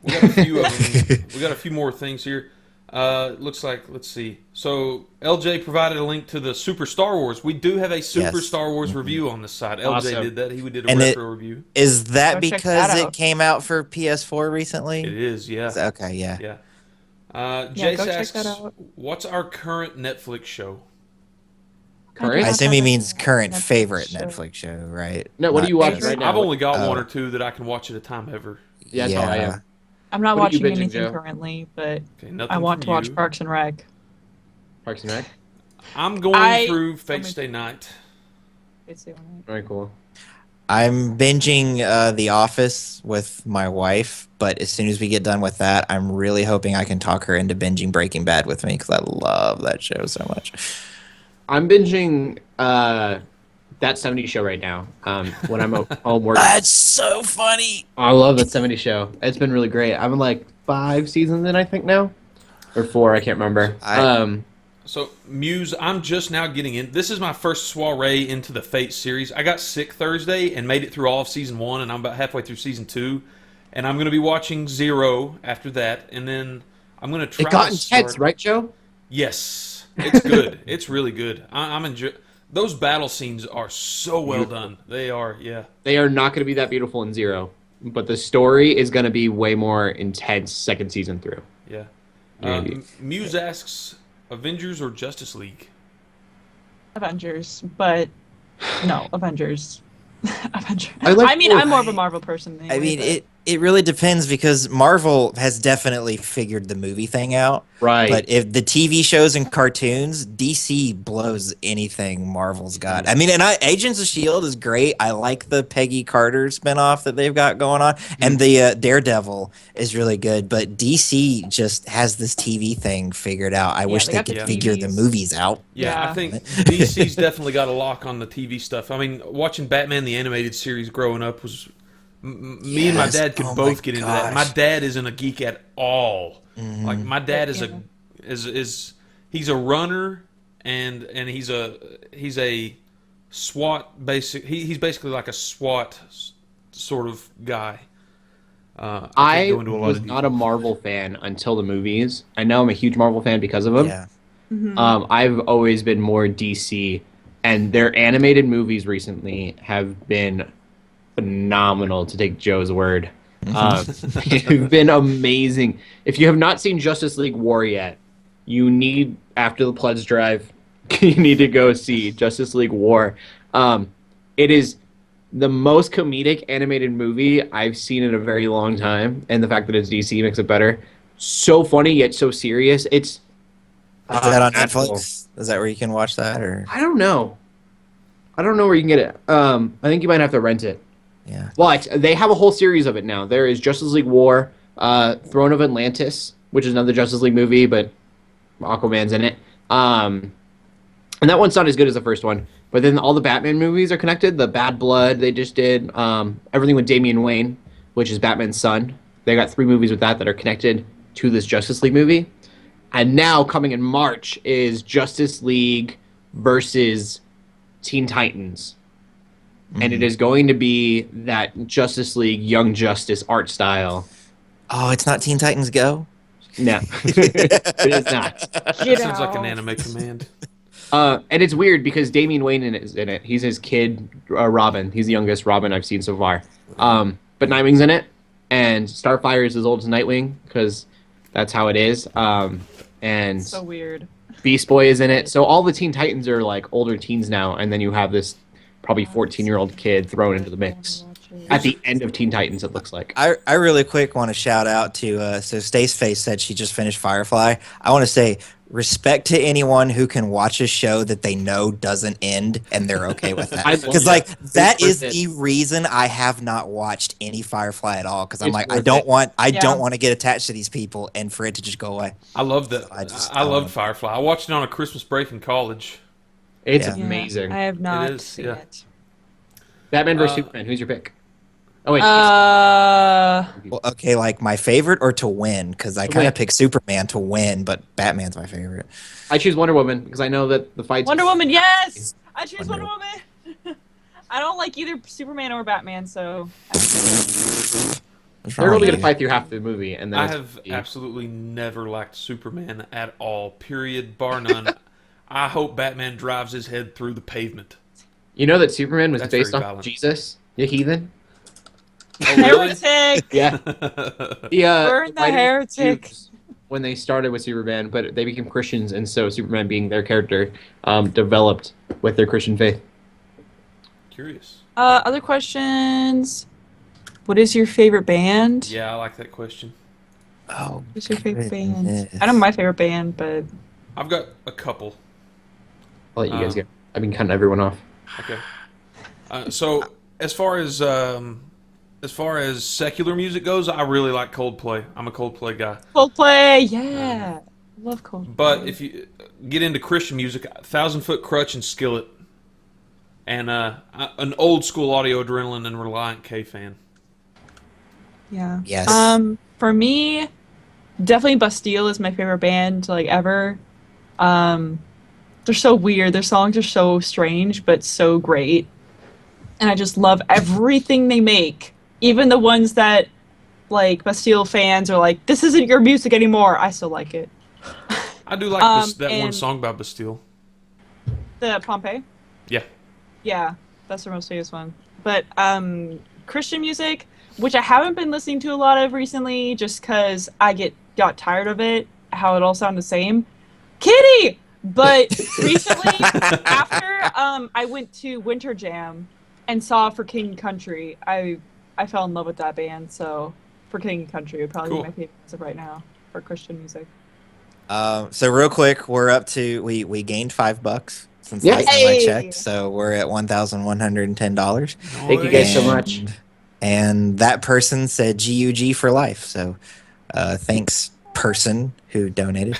We got a few of them. We got a few more things here. Looks like, let's see. So LJ provided a link to the Super Star Wars. We do have a Super Yes. Star Wars review on this side. LJ Awesome. did that. He did a And retro review. Is that Go check because that it out. came out for PS4 recently? It is, yeah. Okay, yeah. Yeah. Yeah, Jace go check asks, that out. what's our current Netflix show? Current? I assume he means Netflix current show. favorite Netflix show, right? No, what Not do you watch favorite. right now? I've only got Oh. one or two that I can watch at a time ever. Yeah, that's how I am. I'm not What are you watching binging, anything Joe? currently, but Okay, nothing I want from to watch you. Parks and Rec. Parks and Rec. I'm going I- through Fate I'm a- Stay Night. It's the only- Very cool. I'm binging The Office with my wife, but as soon as we get done with that, I'm really hoping I can talk her into binging Breaking Bad with me because I love that show so much. I'm binging that 70s show right now. When I'm at home working. That's so funny. I love that 70s show. It's been really great. I'm in like 5 seasons in, I think now, or 4. I can't remember. So, Muse, I'm just now getting in. This is my first soiree into the Fate series. I got sick Thursday and made it through all of season 1, and I'm about halfway through season 2. And I'm going to be watching Zero after that, and then I'm going to try it got to intense, start- right, Joe? Yes. It's good. It's really good. I'm enjoying. Those battle scenes are so well done. They are, yeah. They are not going to be that beautiful in Zero, but the story is going to be way more intense second season through. Yeah. Maybe. Muse asks, Avengers or Justice League? Avengers, but no, Avengers. Avengers. I like I mean, both. I'm more of a Marvel person. Anyway, I mean, but- it really depends because Marvel has definitely figured the movie thing out. Right. But if the TV shows and cartoons, DC blows anything Marvel's got. I mean, and Agents of S.H.I.E.L.D. is great. I like the Peggy Carter spinoff that they've got going on. And the Daredevil is really good. But DC just has this TV thing figured out. I wish they they got could the figure the TVs. movies out. Yeah, I Yeah. think DC's definitely got a lock on the TV stuff. I mean, watching Batman the Animated Series growing up was... me and my Yes. dad could Oh both my get into that. My gosh. dad isn't a geek at all. Like my dad is he's a runner and he's a SWAT basic. He's basically like a SWAT sort of guy. I can't go into a lot was of not a Marvel fan until the movies. I know I'm a huge Marvel fan because of them. Yeah. I've always been more DC, and their animated movies recently have been phenomenal, to take Joe's word. They've been amazing. If you have not seen Justice League War yet, you need, after the pledge drive, you need to go see Justice League War. It is the most comedic animated movie I've seen in a very long time, and the fact that it's DC makes it better. So funny yet so serious. It's Is that on magical. Netflix? Is that where you can watch that? Or I don't know. I don't know where you can get it. I think you might have to rent it. yeah. But they have a whole series of it now. There is Justice League War, Throne of Atlantis, which is another Justice League movie, but Aquaman's in it. And that one's not as good as the first one. But then all the Batman movies are connected. The Bad Blood they just did. Everything with Damian Wayne, which is Batman's son. They got 3 movies with that are connected to this Justice League movie. And now coming in March is Justice League versus Teen Titans. And it is going to be that Justice League Young Justice art style. Oh, it's not Teen Titans Go? No, it is not. Get Sounds like an out. anime command. And it's weird because Damian Wayne is in it. He's his kid, Robin. He's the youngest Robin I've seen so far. But Nightwing's in it, and Starfire is as old as Nightwing because that's how it is. And So weird. Beast Boy is in it. So all the Teen Titans are like older teens now, and then you have this probably 14-year-old kid thrown into the mix. At the end of Teen Titans, it looks like. I really quick want to shout out to so Staceface said she just finished Firefly. I want to say respect to anyone who can watch a show that they know doesn't end and they're okay with that. I love Because that. that It's is worth it. the reason I have not watched any Firefly at all. Because I'm It's like, I worth don't it. want Yeah. to get attached to these people and for it to just go away. I loved that. I loved don't- Firefly. I watched it on a Christmas break in college. It's Yeah. Yeah, amazing. I have not is, seen yeah. it. Batman vs Superman. Who's your pick? Oh wait, Well, okay, like my favorite or to win? Because I To kind win. of pick Superman to win, but Batman's my favorite. I choose Wonder Woman because I know that the fights. Wonder Woman, yes! I choose Wonder Wonder Woman! I don't like either Superman or Batman, so. What's They're wrong only with gonna you? fight through half the movie, and then I it's- have absolutely never liked Superman at all. Period. Bar none. I hope Batman drives his head through the pavement. You know that Superman was That's based very off violent. Jesus, you heathen. Oh, really? Heretic! Yeah. The Burn the writers heretic. Jews when they started with Superman, but they became Christians, and so Superman, being their character, developed with their Christian faith. Curious. Other questions? What is your favorite band? Yeah, I like that question. Oh, What's your favorite band? goodness. I know my favorite band, but I've got a couple. I'll let you guys Um, go. I've been cutting everyone off. Okay. So as far as secular music goes, I really like Coldplay. I'm a Coldplay guy. Coldplay, yeah. I love Coldplay. But if you get into Christian music, 1,000 Foot Crutch and Skillet, and an old school Audio Adrenaline and Reliant K fan. Yeah. Yes. For me, definitely Bastille is my favorite band like ever. They're so weird. Their songs are so strange but so great. And I just love everything they make. Even the ones that like Bastille fans are like, this isn't your music anymore. I still like it. I do like that one and- song by Bastille. The Pompeii? Yeah. Yeah, that's their most famous one. But Christian music, which I haven't been listening to a lot of recently, just because I got tired of it, how it all sounded the same. Kitty. But recently, after I went to Winter Jam and saw For King and Country, I fell in love with that band. So For King and Country would probably Cool. be my favorite as of right now for Christian music. So real quick, we're up to we gained $5 since Yeah. last time I Hey! checked. So we're at $1,110. Thank you guys so much. And that person said GUG for life. So thanks, person who donated.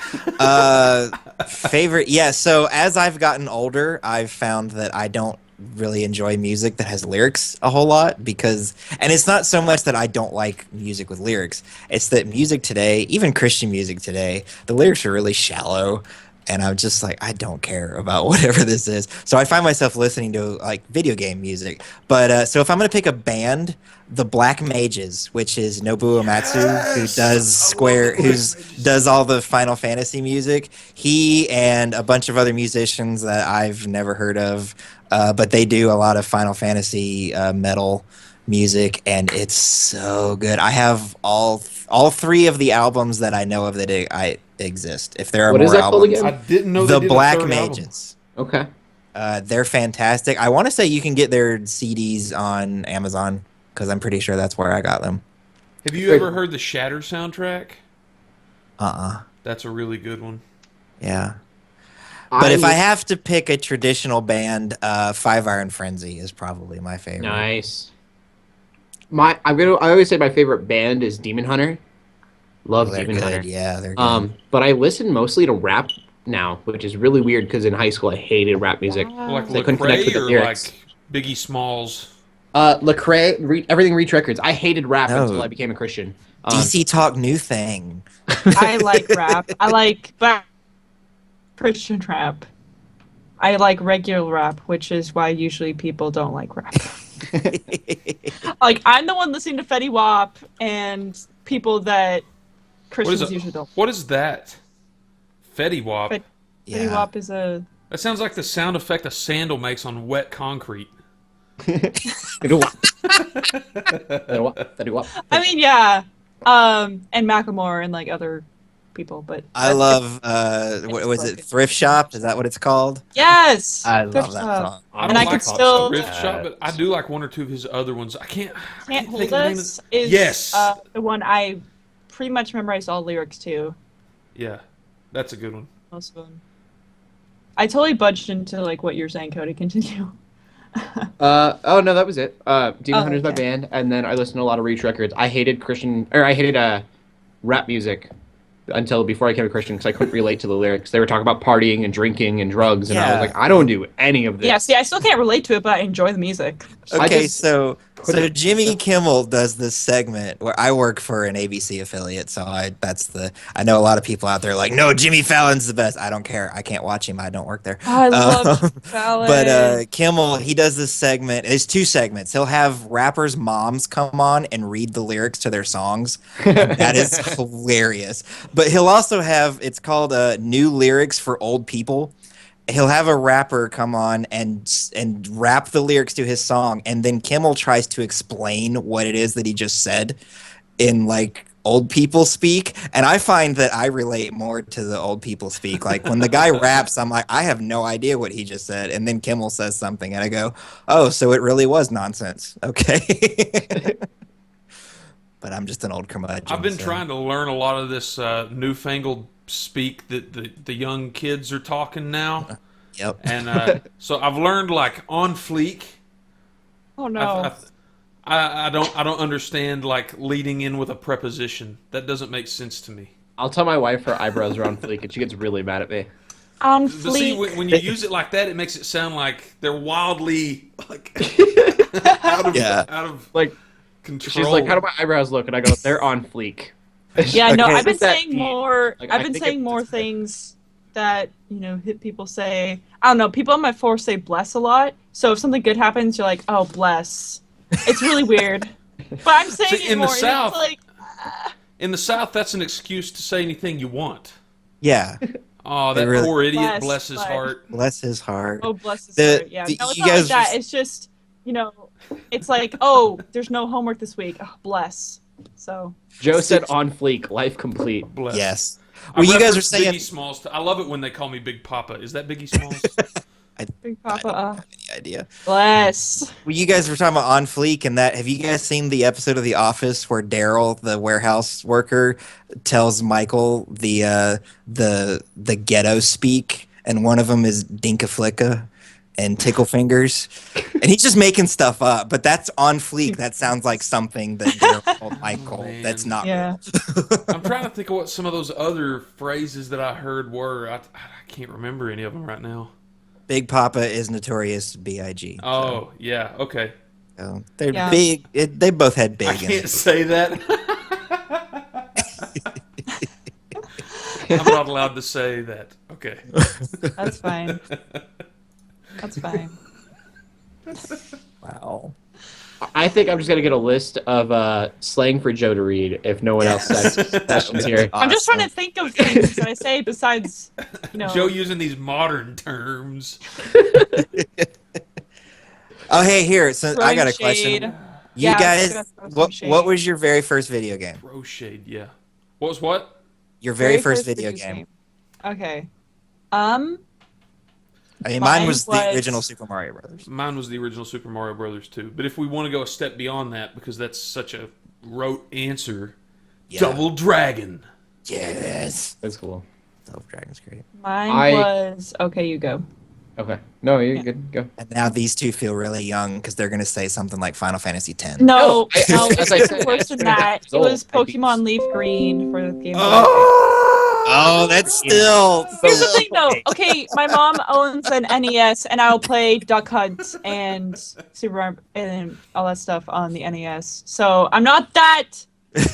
Favorite, yeah. So as I've gotten older, I've found that I don't really enjoy music that has lyrics a whole lot because, and it's not so much that I don't like music with lyrics. It's that music today, even Christian music today, the lyrics are really shallow. And I'm just like, I don't care about whatever this is. So I find myself listening to like video game music. But so if I'm gonna pick a band, the Black Mages, which is Nobuo Uematsu, who does Square, does all the Final Fantasy music. He and a bunch of other musicians that I've never heard of, but they do a lot of Final Fantasy metal music, and it's so good. I have all three of the albums that I know of that I exist. If there are What more is that called albums, I again? didn't know they the did a Black third album. Mages. Okay. They're fantastic. I want to say you can get their CDs on Amazon because I'm pretty sure that's where I got them. Have you ever heard the Shatter soundtrack? That's a really good one. Yeah. But if I have to pick a traditional band, Five Iron Frenzy is probably my favorite. Nice. I always say my favorite band is Demon Hunter. Love Oh, they're Demon good. Hunter. Yeah, they're good. But I listen mostly to rap now, which is really weird because in high school I hated rap music. Like They couldn't connect with Lecrae the or lyrics. like Biggie Smalls? Lecrae, everything Reach Records. I hated rap No. until I became a Christian. DC Talk New Thing. I like rap. I like Christian rap. I like regular rap, which is why usually people don't like rap. Like, I'm the one listening to Fetty Wap and people that Christians usually don't. What is that? Fetty Wap. Fetty Yeah. Wap is a... That sounds like the sound effect a sandal makes on wet concrete. I mean, yeah. And Macklemore and, like, other people, but... I love, what was it, Thrift Shop? Is that what it's called? Yes! I love Thrift that Shop. song. And I could still... Rift Shop, but I do like one or two of his other ones. I can't Can't think Hold of the name of Us is Yes. the one I pretty much memorized all lyrics to. Yeah, that's a good one. most of them. I totally budged into like what you're saying, Cody. Continue. Oh no, that was it. Demon Oh, Hunter's my okay. band, and then I listened to a lot of Reach records. I hated rap music until before I became a Christian because I couldn't relate to the lyrics. They were talking about partying and drinking and drugs, and I Yeah. was like, I don't do any of this. Yeah, see, I still can't relate to it, but I enjoy the music. I Okay, just so couldn't- Jimmy Kimmel does this segment where I work for an ABC affiliate, so I know a lot of people out there like, no, Jimmy Fallon's the best. I don't care. I can't watch him. I don't work there. Oh, I love Um, Fallon. But Kimmel, he does this segment. It's two segments. He'll have rappers' moms come on and read the lyrics to their songs. That is hilarious. But he'll also have, it's called New Lyrics for Old People. He'll have a rapper come on and rap the lyrics to his song, and then Kimmel tries to explain what it is that he just said in like old people speak. And I find that I relate more to the old people speak. Like when the guy raps, I'm like, I have no idea what he just said. And then Kimmel says something, and I go, oh, so it really was nonsense. Okay. But I'm just an old curmudgeon. I've been so. trying to learn a lot of this newfangled speak that the young kids are talking now, Yep. and so I've learned like on fleek. Oh no. I don't understand like leading in with a preposition. That doesn't make sense to me. I'll tell my wife her eyebrows are on fleek, and she gets really mad at me. On But see, fleek. when you use it like that, it makes it sound like they're wildly like Yeah. out of Like control. she's like, "How do my eyebrows look?" And I go, "They're on fleek." Yeah, no, Okay. I've been What does that saying mean? more. Like, I've I been think saying it's- more things that hit people say. I don't know. People on my force say bless a lot. So if something good happens, you're like, oh bless. It's really weird. But I'm saying See, it in the more. It's South- like, In the South, that's an excuse to say anything you want. Yeah. Oh, They that really- poor idiot, Bless, bless his but- heart. Bless his heart. oh bless his The- heart. Yeah, the- no, it's you not like guys that. just- It's just it's like, oh, there's no homework this week. Oh, bless. So Joe said, "On fleek, life complete." Bless. Yes. I Well, you guys are referenced saying Biggie Smalls. I love it when they call me Big Papa. Is that Biggie Smalls? Big I Papa, don't have any idea. bless. Well, you guys were talking about On Fleek, and that. Have you guys seen the episode of The Office where Daryl, the warehouse worker, tells Michael the ghetto speak, and one of them is Dinkaflicka and Tickle Fingers, and he's just making stuff up. But that's On Fleek. That sounds like something that Daryl told Michael. man. That's not Yeah. real. I'm trying to think of what some of those other phrases that I heard were. I can't remember any of them right now. Big Papa is Notorious B.I.G. Oh, yeah. Okay. So they're Yeah. big. They both had big. I in can't it. say that. I'm not allowed to say that. Okay. That's fine. That's fine. Wow. I think I'm just gonna get a list of slang for Joe to read if no one else says questions here. I'm just trying to think of things that I say besides, Joe using these modern terms. Oh, hey, here. So I got a throwing shade. question. You Yeah, I was guys, gonna throw some what shade. was your very first video game? Throw shade, yeah. What was what? Your very first video game. Okay. I mean, mine Mine was the was- original Super Mario Brothers. Mine was the original Super Mario Brothers too. But if we want to go a step beyond that, because that's such a rote answer, Yeah. Double Dragon. Yes. That's cool. Double Dragon's great. Mine was okay. You go. Okay. No, you're Yeah. good. Go. And now these two feel really young because they're gonna say something like Final Fantasy X. No, I- no, as I it's said, worse than that. It old. was I beat- Pokemon Leaf Green for the Game Boy. Oh, that's still. Here's the thing, though. Okay, my mom owns an NES, and I'll play Duck Hunt and Super Mario and all that stuff on the NES. So I'm not that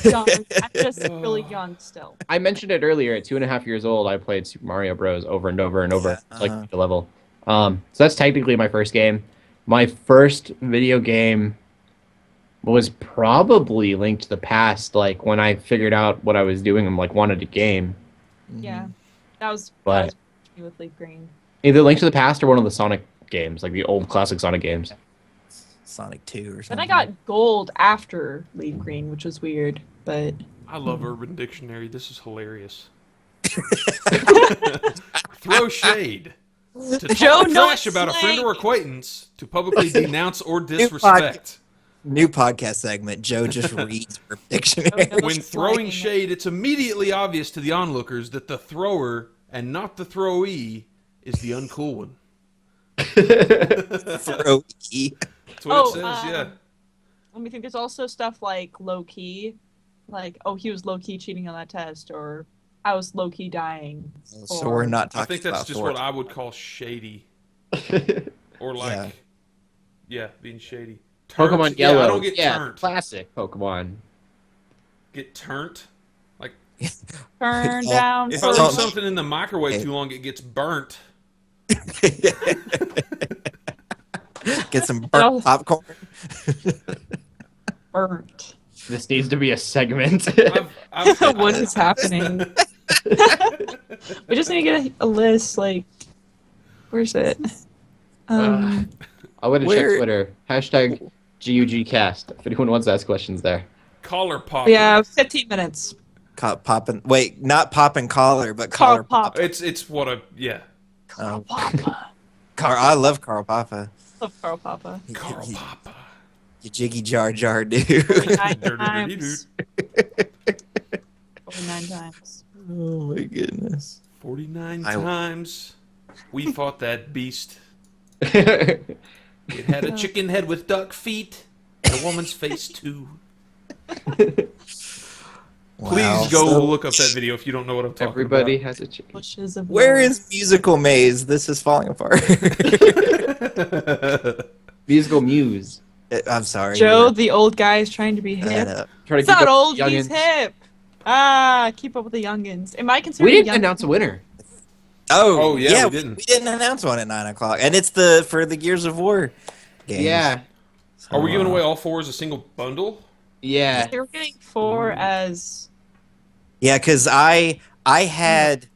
young. I'm just really young still. I mentioned it earlier. At 2.5 years old, I played Super Mario Bros. Over and over and over, Yeah, to, like uh-huh. the level. So that's technically my first game. My first video game was probably Link to the Past. Like when I figured out what I was doing, I'm like wanted a game. Yeah, that was But- me with Leaf Green. Either Link to the Past or one of the Sonic games, like the old classic Sonic games. Sonic 2 or something. Then I got gold after Leaf Green, which was weird, but I love Urban Dictionary. This is hilarious. Throw shade. To Joe talk knows trash about a friend slang. or acquaintance, to publicly denounce or disrespect. New podcast segment. Joe just reads Urban Dictionary. knows When throwing slang. shade, it's immediately obvious to the onlookers that the thrower and not the throwee is the uncool one. Throw E. That's what it says. Yeah. Let me think. There's also stuff like low key, like he was low key cheating on that test, or I was low key dying. So we're not talking I think that's about just Thor. what I would call shady, or like, yeah, being shady. Turnt? Pokemon Yeah, Yellow. I don't get yeah, turned. classic Pokemon. Get turned. Like Turn Oh, down. if for I the- leave something in the microwave too long, it gets burnt. Get some burnt popcorn. burnt. This needs to be a segment. What is happening? We just need to get a list. Like, where's it? I'm gonna check Where- Twitter. Hashtag GUGcast. If anyone wants to ask questions there. Collar pop. Yeah, 15 minutes. Popping. Wait, not popping collar, but Carl collar Pop. It's what a yeah. Oh, Papa. I love Carl Papa. Love Carl Papa. Carl Papa. You jiggy jar jar dude. 49 Dirty times. dude. 49 times. Oh my goodness. 49 I- times we fought that beast. Everybody It had a chicken head with duck feet and a woman's face too. Please Wow. go So, look up that video if you don't know what I'm talking has a chicken. Bushes of where love. is Musical Maze? This is falling apart. about. Musical Muse. I'm sorry. Joe, the old guy, is trying to be Shut hip. up. Try to It's keep not up old, with the he's youngins. hip. Keep up with the youngins. Am I considered We didn't young? announce a winner. Oh, yeah, we didn't. We didn't announce one at 9:00, and it's for the Gears of War games. Yeah. Are we giving away all four as a single bundle? Yeah. They were getting 4 as Yeah, because I had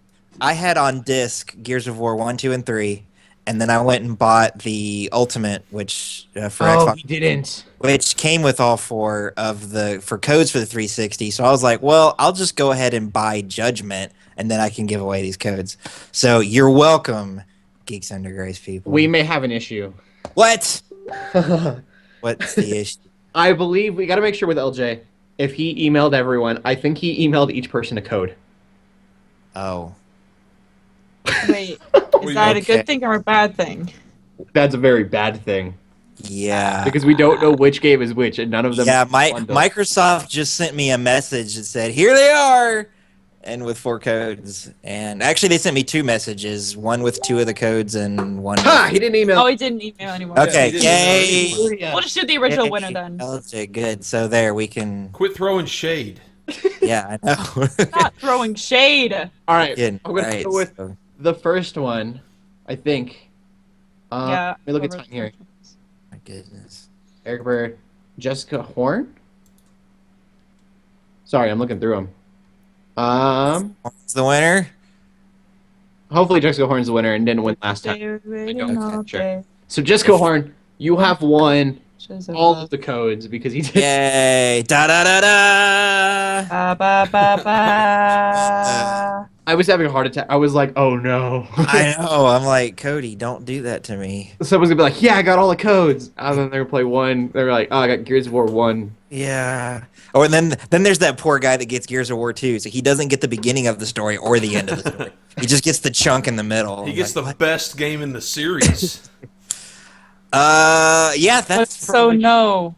on disc Gears of War 1, 2, and 3, and then I went and bought the Ultimate, which for Xbox, we didn't. which came with all 4 of for codes for the 360. So I was like, well, I'll just go ahead and buy Judgment, and then I can give away these codes. So you're welcome, Geeks Under Grace people. We may have an issue. What? What's the issue? I believe we got to make sure with LJ. If he emailed everyone, I think he emailed each person a code. Oh. wait. Is Wait, that a okay. good thing or a bad thing? That's a very bad thing Yeah. because we don't know which game is which, and none of them. Yeah, bundle. Microsoft just sent me a message that said, "Here they are," and with 4 codes. And actually, they sent me 2 messages, one with 2 of the codes and one. Ha! He didn't email. Oh, he didn't email anyone. Okay, he didn't yay! email Yeah. We'll just do the original Yay. winner then. Okay, good. So there we can. Quit throwing shade. Yeah, I know. Not throwing shade. All right. Good. I'm gonna Right, go with so- the first one. I think. Yeah. Let me look at whoever- time here. my goodness. Eric Bird, Jessica Horn. Sorry, I'm looking through them. Who's the winner? Hopefully Jessica Horn's the winner and didn't win last time. Day, waiting Okay, all sure. day. So Jessica Horn, you have won Bushes of all love. of the codes because he did. Yay! Da da da da! Ba, ba, ba, ba. I was having a heart attack. I was like, oh no. I know. I'm like, Cody, don't do that to me. Someone's gonna be like, yeah, I got all the codes. And then they're gonna play one. They're like, oh, I got Gears of War 1. Yeah. Oh, and then there's that poor guy that gets Gears of War 2, so he doesn't get the beginning of the story or the end of the story. He just gets the chunk in the middle. He I'm gets like, the best game in the series. yeah, that's So probably- no.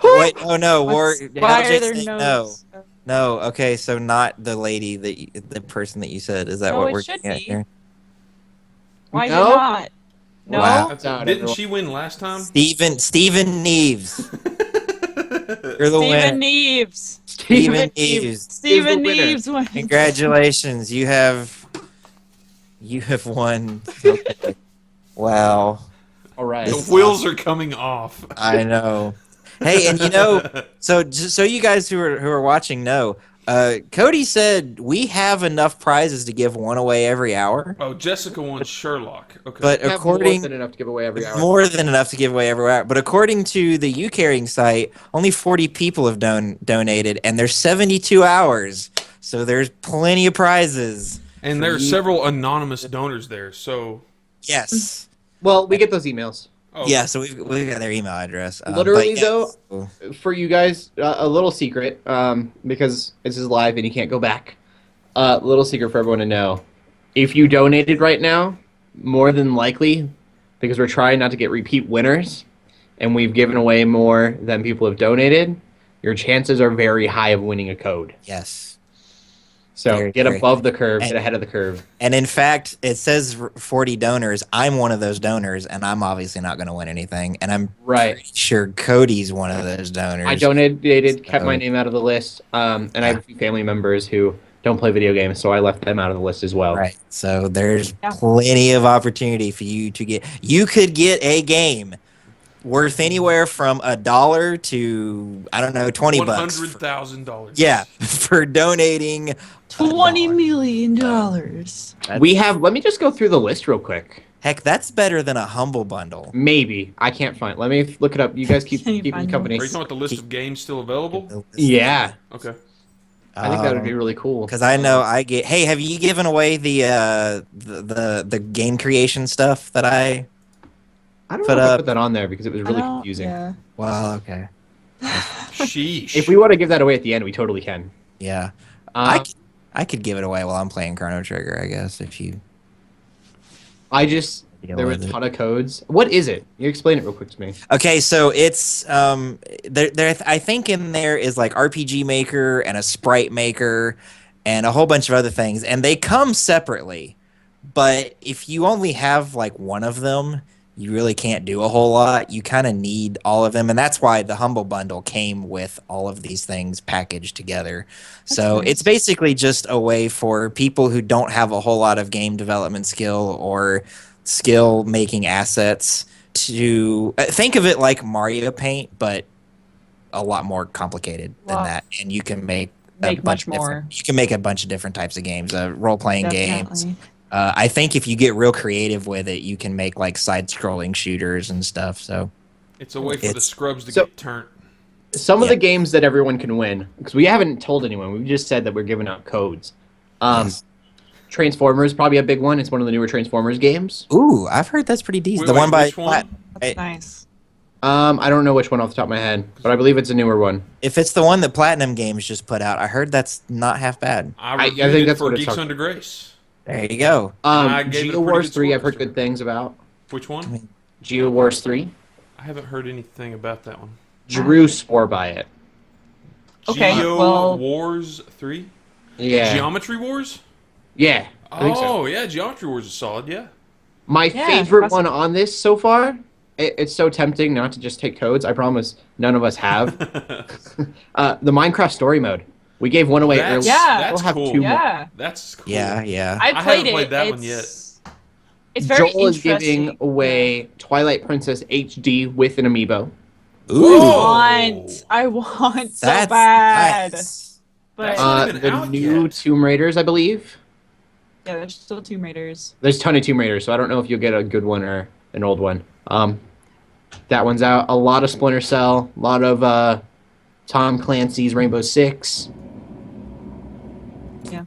Wait, no, War. Why LJ are there saying no's? No, okay, so not the lady the person that you said. Is that No, what it we're should getting at be. here? Why is it No? not? No. Wow. That's out, Didn't everyone. she win last time? Steven Neves. You're the Steven winner. Neves. Steven Neves. Steven winner. Neves wins. Congratulations, you have won. Okay. Wow. All right. The wheels are coming off. I know. Hey, and so just so you guys who are watching know, Cody said we have enough prizes to give one away every hour, Oh, Jessica won Sherlock. Okay. but We have more according than enough to give away every hour. more than enough to give away every hour. But according to the U-Carrying site, only 40 people have donated, and there's 72 hours, so there's plenty of prizes. and there are several anonymous donors there, so Yes. Well, we get those emails. oh, Yeah, so we've got their email address. Literally, but though, so- For you guys, a little secret, because this is live and you can't go back. Little secret for everyone to know. If you donated right now, more than likely, because we're trying not to get repeat winners, and we've given away more than people have donated, your chances are very high of winning a code. Yes. So Very, get very above the curve, And- get ahead of the curve. And in fact, it says 40 donors. I'm one of those donors, and I'm obviously not going to win anything. And I'm Right. pretty sure Cody's one of those donors. I donated, kept my So- name out of the list, and I have a few family members who don't play video games, so I left them out of the list as well. Right. So there's Yeah. plenty of opportunity for you to get. You could get a game worth anywhere from $1 to, I don't know, 20 bucks. $100,000. Yeah, for donating $20 $1. million. That's- We have. Let me just go through the list real quick. Heck, that's better than a humble bundle. Maybe I can't find. Let me look it up. You guys keep Can you keep me find company. Are you talking about the list of games still available? Yeah, Okay. I think that would be really cool. Because I know I get. Hey, have you given away the game creation stuff that I? I don't put know if I up- put that on there because it was really I don't- confusing. Yeah. Well, okay. Sheesh. If we want to give that away at the end, we totally can. Yeah, Um, I could give it away while I'm playing Chrono Trigger. I guess if you. I just Deal there were a with it. ton of codes. What is it? You explain it real quick to me. Okay, so it's there. I think in there is like RPG Maker and a Sprite Maker, and a whole bunch of other things, and they come separately. But if you only have like one of them, you really can't do a whole lot. You kind of need all of them, and that's why the Humble Bundle came with all of these things packaged together. So nice. it's basically just a way for people who don't have a whole lot of game development skill or skill making assets to think of it like Mario Paint, but a lot more complicated than Wow. that. And you can make Make much of different- more. You can make a bunch of different types of games, role playing games. Definitely. I think if you get real creative with it, you can make like side-scrolling shooters and stuff. So It's a way for the It's- scrubs to So- get turned. Some of Yeah. the games that everyone can win, because we haven't told anyone. We just said that we're giving out codes. Yes. Transformers probably a big one. It's one of the newer Transformers games. ooh, I've heard that's pretty decent. Wait, The one by which one? That's nice. I don't know which one off the top of my head, but I believe it's a newer one. if it's the one that Platinum Games just put out, I heard that's not half bad. I I reviewed think it that's for what it's Geeks talking- Under Grace. There you go. I gave it a Geo pretty Wars good 3, I've score. heard good things about. Which one? Geo Wars 3. I haven't heard anything about that one. Drew swore by it. Okay, Geo well- Wars 3? Yeah. Geometry Wars? Yeah. I think so. Oh, yeah, Geometry Wars is solid, yeah. My Yeah, favorite that's- one on this so far. It's so tempting not to just take codes. I promise none of us have. The Minecraft story mode. We gave one away That's, earlier. Yeah. that's We'll have cool. two more. Yeah. That's cool. Yeah, yeah. I haven't played it. played that one It's very Joel is interesting. giving away Twilight Princess HD with an amiibo. Whoa. I want so That's bad. nice. But That's not even The out new yet. Tomb Raiders, I believe. yeah, there's still Tomb Raiders. There's a ton of Tomb Raiders, so I don't know if you'll get a good one or an old one. That one's out. A lot of Splinter Cell. A lot of Tom Clancy's Rainbow Six. Yeah.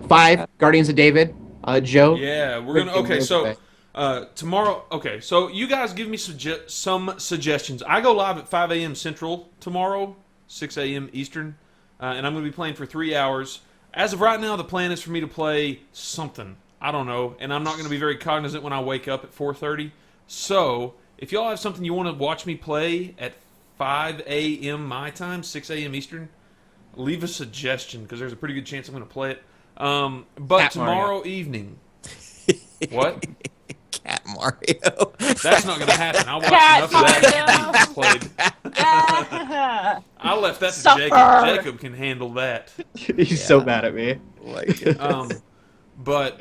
5 Guardians of David. Joe. Yeah, we're gonna. Okay, so tomorrow. Okay, so you guys give me some suggestions. I go live at 5 a.m. Central tomorrow, 6 a.m. Eastern, and I'm gonna be playing for 3 hours. As of right now, the plan is for me to play something. I don't know, and I'm not gonna be very cognizant when I wake up at 4:30. So if y'all have something you want to watch me play at 5 a.m. my time, 6 a.m. Eastern, leave a suggestion because there's a pretty good chance I'm gonna play it. But Cat tomorrow Mario. evening. What? Cat Mario. That's not going to happen. I watched Cat enough of that Mario. being played. I left that to Suffer. Jacob. Jacob can handle that. He's so mad at me. But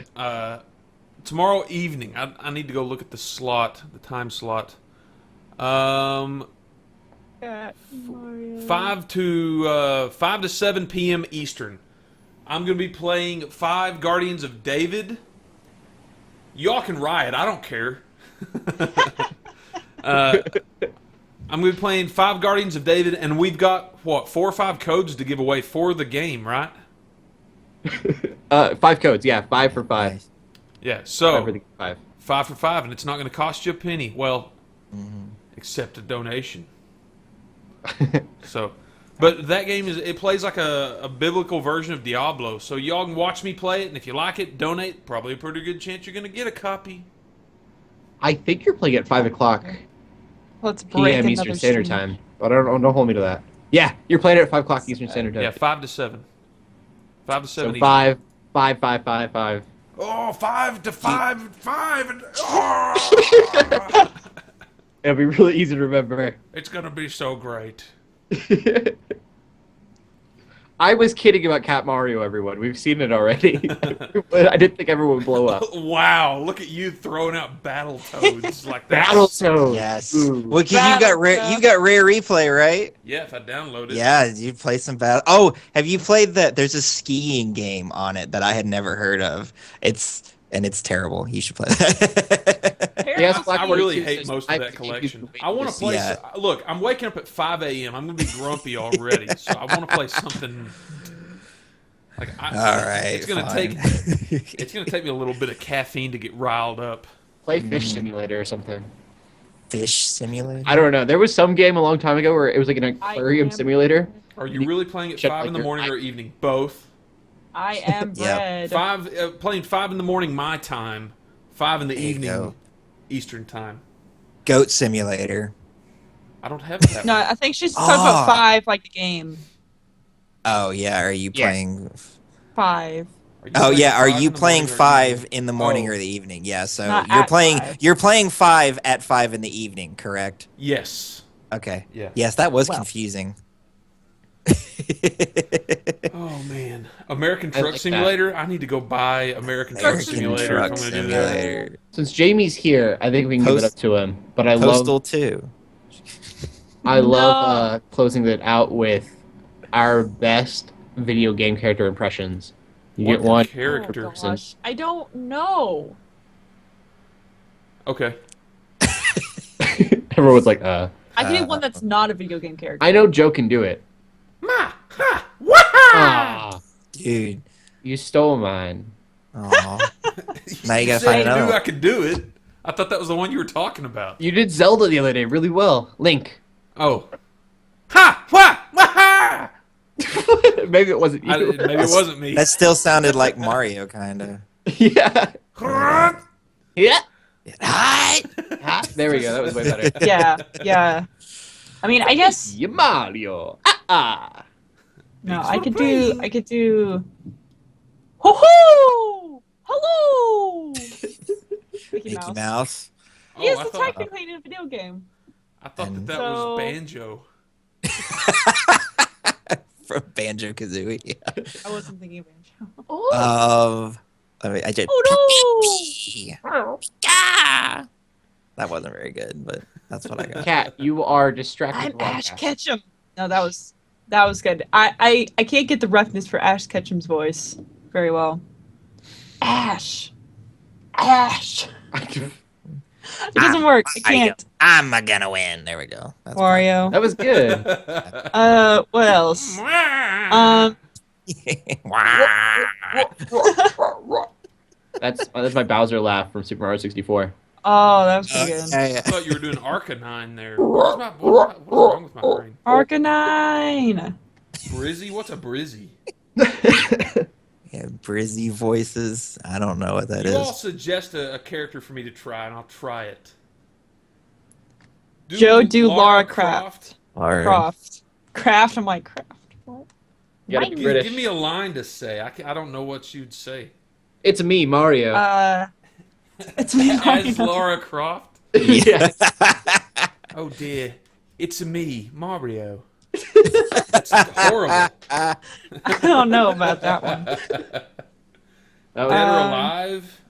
tomorrow evening, I need to go look at the slot, the time slot. 5 to 7 p.m. Eastern. I'm going to be playing 5 Guardians of David. Y'all can riot. I don't care. I'm going to be playing 5 Guardians of David, and we've got, 4 or 5 codes to give away for the game, right? 5 codes, yeah, 5 for 5. Yeah, 5 so for the 5. 5 for 5, and it's not going to cost you a penny. Well, except a donation. So, But that game it plays like a biblical version of Diablo. So y'all can watch me play it, and if you like it, donate. Probably a pretty good chance you're gonna get a copy. I think you're playing at 5 o'clock Let's break p.m. another Eastern Standard stream. Time. But don't hold me to that. Yeah, you're playing it at 5 o'clock Eastern Standard Time. Yeah, 5 to 7. 5 to 7. So Eastern. 5. Oh, 5 to 5 and oh! It'll be really easy to remember. It's gonna be so great. I was kidding about Cat Mario, everyone. We've seen it already. But I didn't think everyone would blow up. Wow, look at you throwing out Battletoads like that. Battletoads. Yes. Ooh. Well, 'cause you got rare replay, right? Yeah, if I download it. Yeah, you play some battle. Oh, have you played that? There's a skiing game on it that I had never heard of. It's terrible. You should play that. Yes, I Blackboard really two hate says, most "I of that think you collection. can wait I want to to play. Yeah. Look, I'm waking up at 5 a.m. I'm going to be grumpy already, so I want to play something. Like, All right. It's going to fine. take. It's going to take me a little bit of caffeine to get riled up. Play Fish Simulator or something. Fish Simulator. I don't know. There was some game a long time ago where it was like an aquarium am- simulator. Are you really playing at Shut 5 in the like your morning eye- or evening? Both. I am Yeah. bread. Playing 5 in the morning my time, 5 in the There you evening go. Eastern time. Goat Simulator. I don't have that. No, one. I think she's talking about Ah. 5, like the game. Oh yeah. Are you Yeah. playing? 5. Are you Oh playing yeah. Are 5 in you the playing morning or 5 evening? in the morning Oh. or the evening? Yeah. So Not you're at playing. 5. You're playing 5 at 5 in the evening, correct? Yes. Okay. Yeah. Yes, that was Well. confusing. Oh man, American I Truck like Simulator. I need to go buy American Truck American Simulator. Truck if I'm gonna do that. Simulator. Since Jamie's here, I think we can give it Post- up to him. But I Postal 2. love closing it out with our best video game character impressions. You What get one. character? Oh, gosh. I don't know. Okay. Everyone's like, I can do one that's not a video game character. I know Joe can do it. Ma, ha, wah! Ah, Dude. you stole mine. Aw. Now you gotta said find you another knew one. I could do it. I thought that was the one you were talking about. You did Zelda the other day really well. Link. Oh. Ha! Wah! Wah! Maybe it wasn't you. Maybe it wasn't me. That still sounded like Mario, kind of. yeah. Yeah. Hi. Ah, there we go. That was way better. Yeah. I mean, I guess Yeah, Mario. no. Thanks I for could praising. do. Ho ho! Hello. Mickey Mickey Mouse. Mouse. Oh, Yes, I it's thought, technically in a video game. I thought And- that So- was Banjo. From Banjo Kazooie. I wasn't thinking of Banjo. I just. Oh Ah! That wasn't very good, but that's what I got. Cat, you are distracted. I'm Ash Ketchum. No, that was good. I can't get the roughness for Ash Ketchum's voice very well. Ash. It doesn't work. I can't. I'm gonna win. There we go. That's Wario. That was good. What else? That's my Bowser laugh from Super Mario 64. Oh, that was pretty good. I thought you were doing Arcanine there. What's wrong with my brain? Arcanine. Brizzy? What's a Brizzy? Yeah, Brizzy voices. I don't know what that You is. all suggest a character for me to try, and I'll try it. Joe, do Lara Croft. Or- Craft. I'm like Craft. What? You gotta be Give, British. give me a line to say. I don't know what you'd say. It's me, Mario. It's me. As Lara Croft? yeah. Oh dear. It's me, Mario. That's horrible. I don't know about that one. That Dead was, or Alive?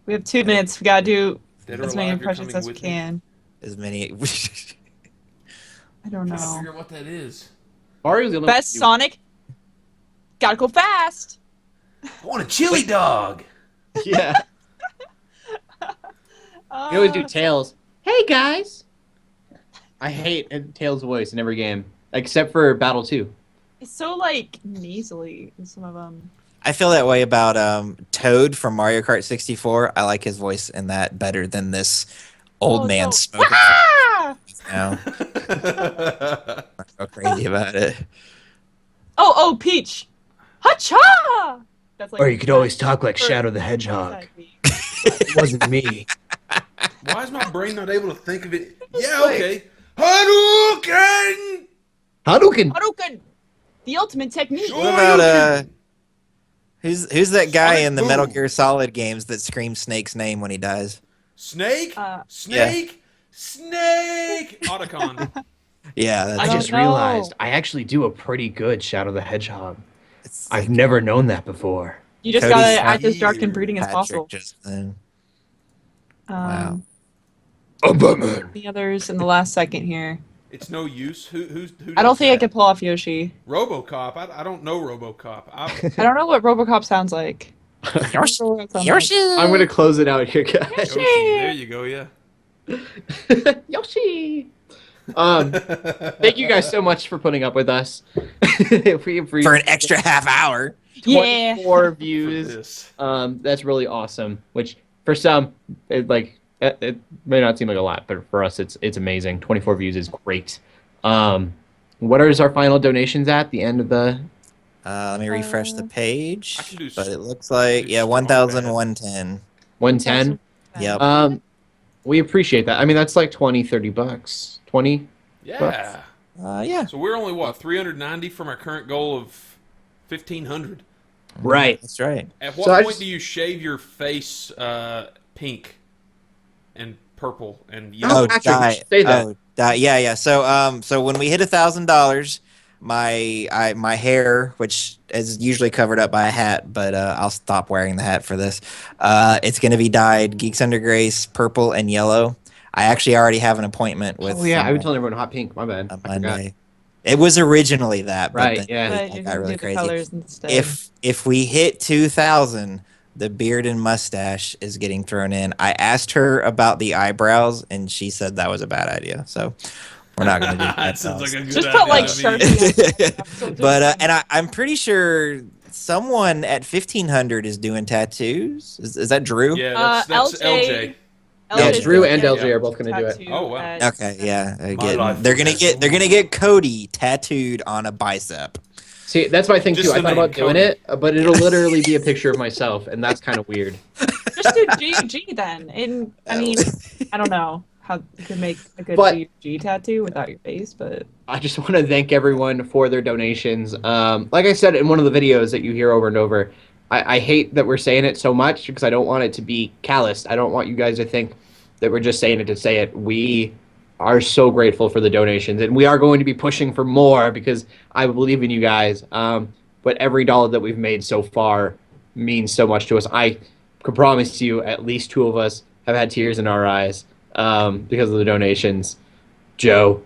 We have 2 minutes. We gotta do Dead or as many Alive, you're impressions coming as we with me? can. As many. I don't I know. figure out what that is. Mario's the only Best Sonic. Gotta go fast. I want a chili dog. Yeah. You always do Tails. Hey guys. I hate Tails' voice in every game, except for Battle 2. It's so like nasally in some of them. I feel that way about Toad from Mario Kart 64. I like his voice in that better than this old Oh, man no. smoking. Ah! Now. crazy about it. Oh, Peach. Hacha! That's like Or you could always talk like Shadow the Hedgehog. It wasn't me. Why is my brain not able to think of it? Yeah, okay. Hadouken! Hadouken! Hadouken! The ultimate technique. Sure. What about who's that guy Sonic in the Metal Boom. Gear Solid games that screams Snake's name when he dies? Snake? Snake? Snake! Otacon. Yeah, I that's just know. realized I actually do a pretty good Shadow the Hedgehog. it's I've like never known that before. You just Cody gotta act as Smith. dark and brooding as Patrick possible. just then. Um, Wow. I'm Batman. The others in the last second here. It's no use. Who I don't does think I that? could pull off Yoshi. RoboCop. I don't know RoboCop. I don't know what RoboCop sounds like. Yoshi. Yoshi. I'm gonna close it out here, guys. Yoshi. There you go. Yeah. Yoshi. Thank you guys so much for putting up with us. We appreciate For an extra half hour. Yeah. 24 For views. this. That's really awesome. Which for some, it may not seem like a lot, but for us, it's amazing. 24 views is great. What is our final donations at the end of the? Let me refresh the page. I can do But s- it looks like do yeah, strong 1,110. 110. Yep. We appreciate that. I mean, that's like 20, 30 bucks. 20. Yeah. Yeah. So we're only what 390 from our current goal of 1,500. Right. That's right. At what So I point just- do you shave your face pink and purple and yellow? Oh, Patrick, you should say that. Yeah. So when we hit $1,000, my hair, which is usually covered up by a hat, but I'll stop wearing the hat for this. It's going to be dyed Geeks Under Grace purple and yellow. I actually already have an appointment with. Oh yeah, I've been telling everyone hot pink. My bad. on I forgot. Monday. It was originally that, but Right, then yeah. But I you're got gonna really do the crazy. colors instead. If we hit 2,000, the beard and mustache is getting thrown in. I asked her about the eyebrows, and she said that was a bad idea. So we're not going to do that. That sounds like a good just idea put like to me. Sharpie. But and I'm pretty sure someone at 1,500 is doing tattoos. Is that Drew? Yeah, that's LJ. LJ. Yeah, LJ. Drew and Yeah. LJ are both gonna do it. Tattoo Oh, wow. at- Okay, yeah. life They're gonna is get Cody tattooed on a bicep. See, that's my thing Just too. I the thought name, about doing Cody. it, but it'll literally be a picture of myself, and that's kind of weird. Just do GG then. And I mean, I don't know how you could make a good But- GG tattoo without your face, but I just want to thank everyone for their donations. Like I said in one of the videos that you hear over and over, I hate that we're saying it so much because I don't want it to be calloused. I don't want you guys to think that we're just saying it to say it. We are so grateful for the donations, and we are going to be pushing for more because I believe in you guys. But every dollar that we've made so far means so much to us. I can promise you at least two of us have had tears in our eyes because of the donations. Joe.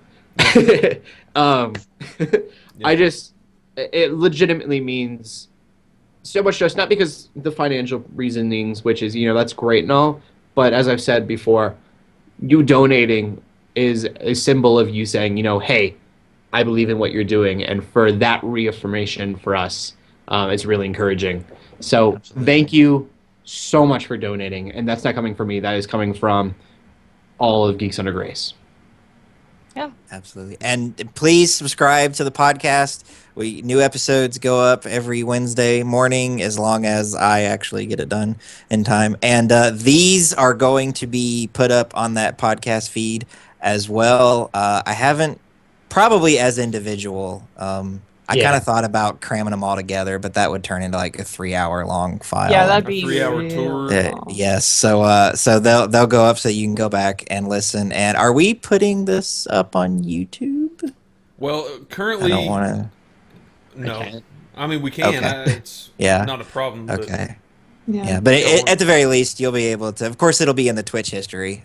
I just, it legitimately means so much to us, not because the financial reasonings, which is, that's great and all, but as I've said before, you donating is a symbol of you saying, hey, I believe in what you're doing. And for that reaffirmation for us, it's really encouraging. So thank you so much for donating. And that's not coming from me. That is coming from all of Geeks Under Grace. Absolutely. And please subscribe to the podcast. New episodes go up every Wednesday morning as long as I actually get it done in time. And these are going to be put up on that podcast feed as well. I haven't, probably as individual. I Yeah. kind of thought about cramming them all together, but that would turn into like a 3-hour long file. yeah, that'd A be 3-hour real tour. long. Yes, so they'll go up so you can go back and listen. And are we putting this up on YouTube? Well, I currently, don't want to. no. can't. I mean, we can. Okay. It's Yeah. not a problem. But Okay. Yeah. Yeah, but Don't at the very least, you'll be able to. Of course, it'll be in the Twitch history,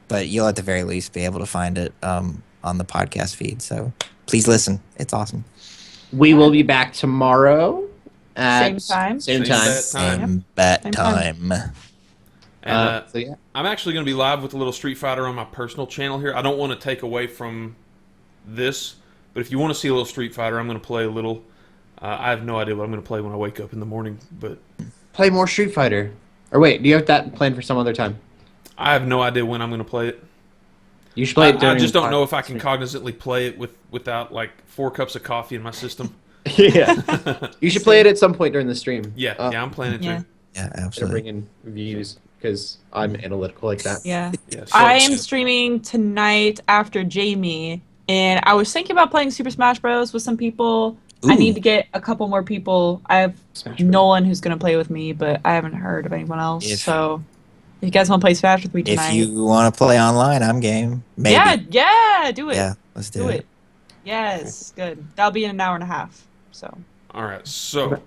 but you'll at the very least be able to find it on the podcast feed. So please listen; it's awesome. We will be back tomorrow at Same time. Same Same time. bat time. And bat Same time. time. And, So yeah. I'm actually going to be live with a little Street Fighter on my personal channel here. I don't want to take away from this, but if you want to see a little Street Fighter, I'm going to play a little. I have no idea what I'm going to play when I wake up in the morning, but Play more Street Fighter. Or wait, do you have that planned for some other time? I have no idea when I'm going to play it. You should play it I during just don't our know if I can stream. cognizantly play it without like 4 cups of coffee in my system. Yeah. You should play it at some point during the stream. Yeah, I'm playing it Yeah. too. Yeah, To absolutely. bring in views because I'm analytical like that. Yeah. Yeah, so, I am streaming tonight after Jamie, and I was thinking about playing Super Smash Bros. With some people. I Ooh. need to get a couple more people. I have Smash Bros. Nolan who's going to play with me, but I haven't heard of anyone else. If- So, if you guys want to play Smash with me If tonight, you want to play online, I'm game. Maybe. yeah, do it. Yeah, let's do, do it. it. Yes, good. That'll be in an hour and a half. So, all right, so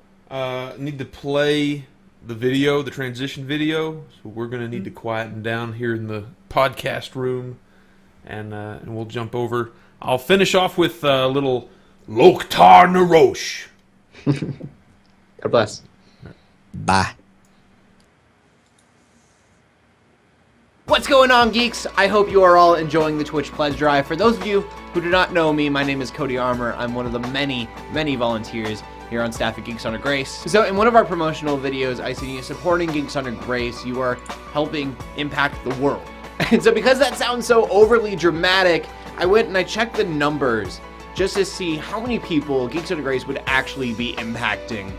need to play the video, the transition video. So we're gonna need to quieten down here in the podcast room, and we'll jump over. I'll finish off with a little Loktar Narosh. God bless. Bye. What's going on, geeks? I hope you are all enjoying the Twitch pledge drive. For those of you who do not know me, my name is Cody Armour. I'm one of the many, many volunteers here on staff at Geeks Under Grace. So in one of our promotional videos, I see you supporting Geeks Under Grace. You are helping impact the world. And so because that sounds so overly dramatic, I went and I checked the numbers just to see how many people Geeks Under Grace would actually be impacting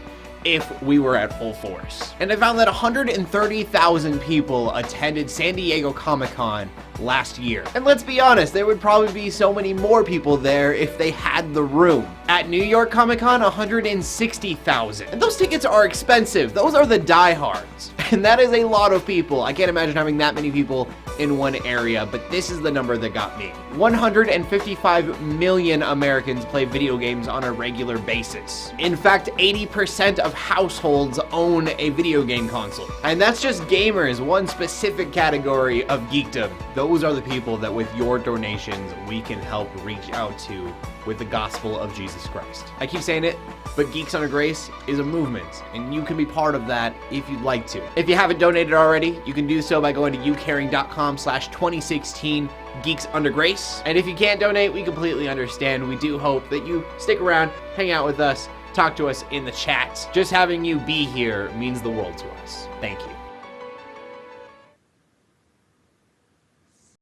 if we were at full force. And I found that 130,000 people attended San Diego Comic-Con last year. And let's be honest, there would probably be so many more people there if they had the room. At New York Comic-Con, 160,000. And those tickets are expensive. Those are the diehards. And that is a lot of people. I can't imagine having that many people in one area, but this is the number that got me. 155 million Americans play video games on a regular basis. In fact, 80% of households own a video game console. And that's just gamers, one specific category of geekdom. Those are the people that with your donations, we can help reach out to with the gospel of Jesus Christ. I keep saying it, but Geeks Under Grace is a movement, and you can be part of that if you'd like to. If you haven't donated already, you can do so by going to youcaring.com/2016 Geeks Under Grace. And if you can't donate, we completely understand. We do hope that you stick around, hang out with us, talk to us in the chat. Just having you be here means the world to us. Thank you.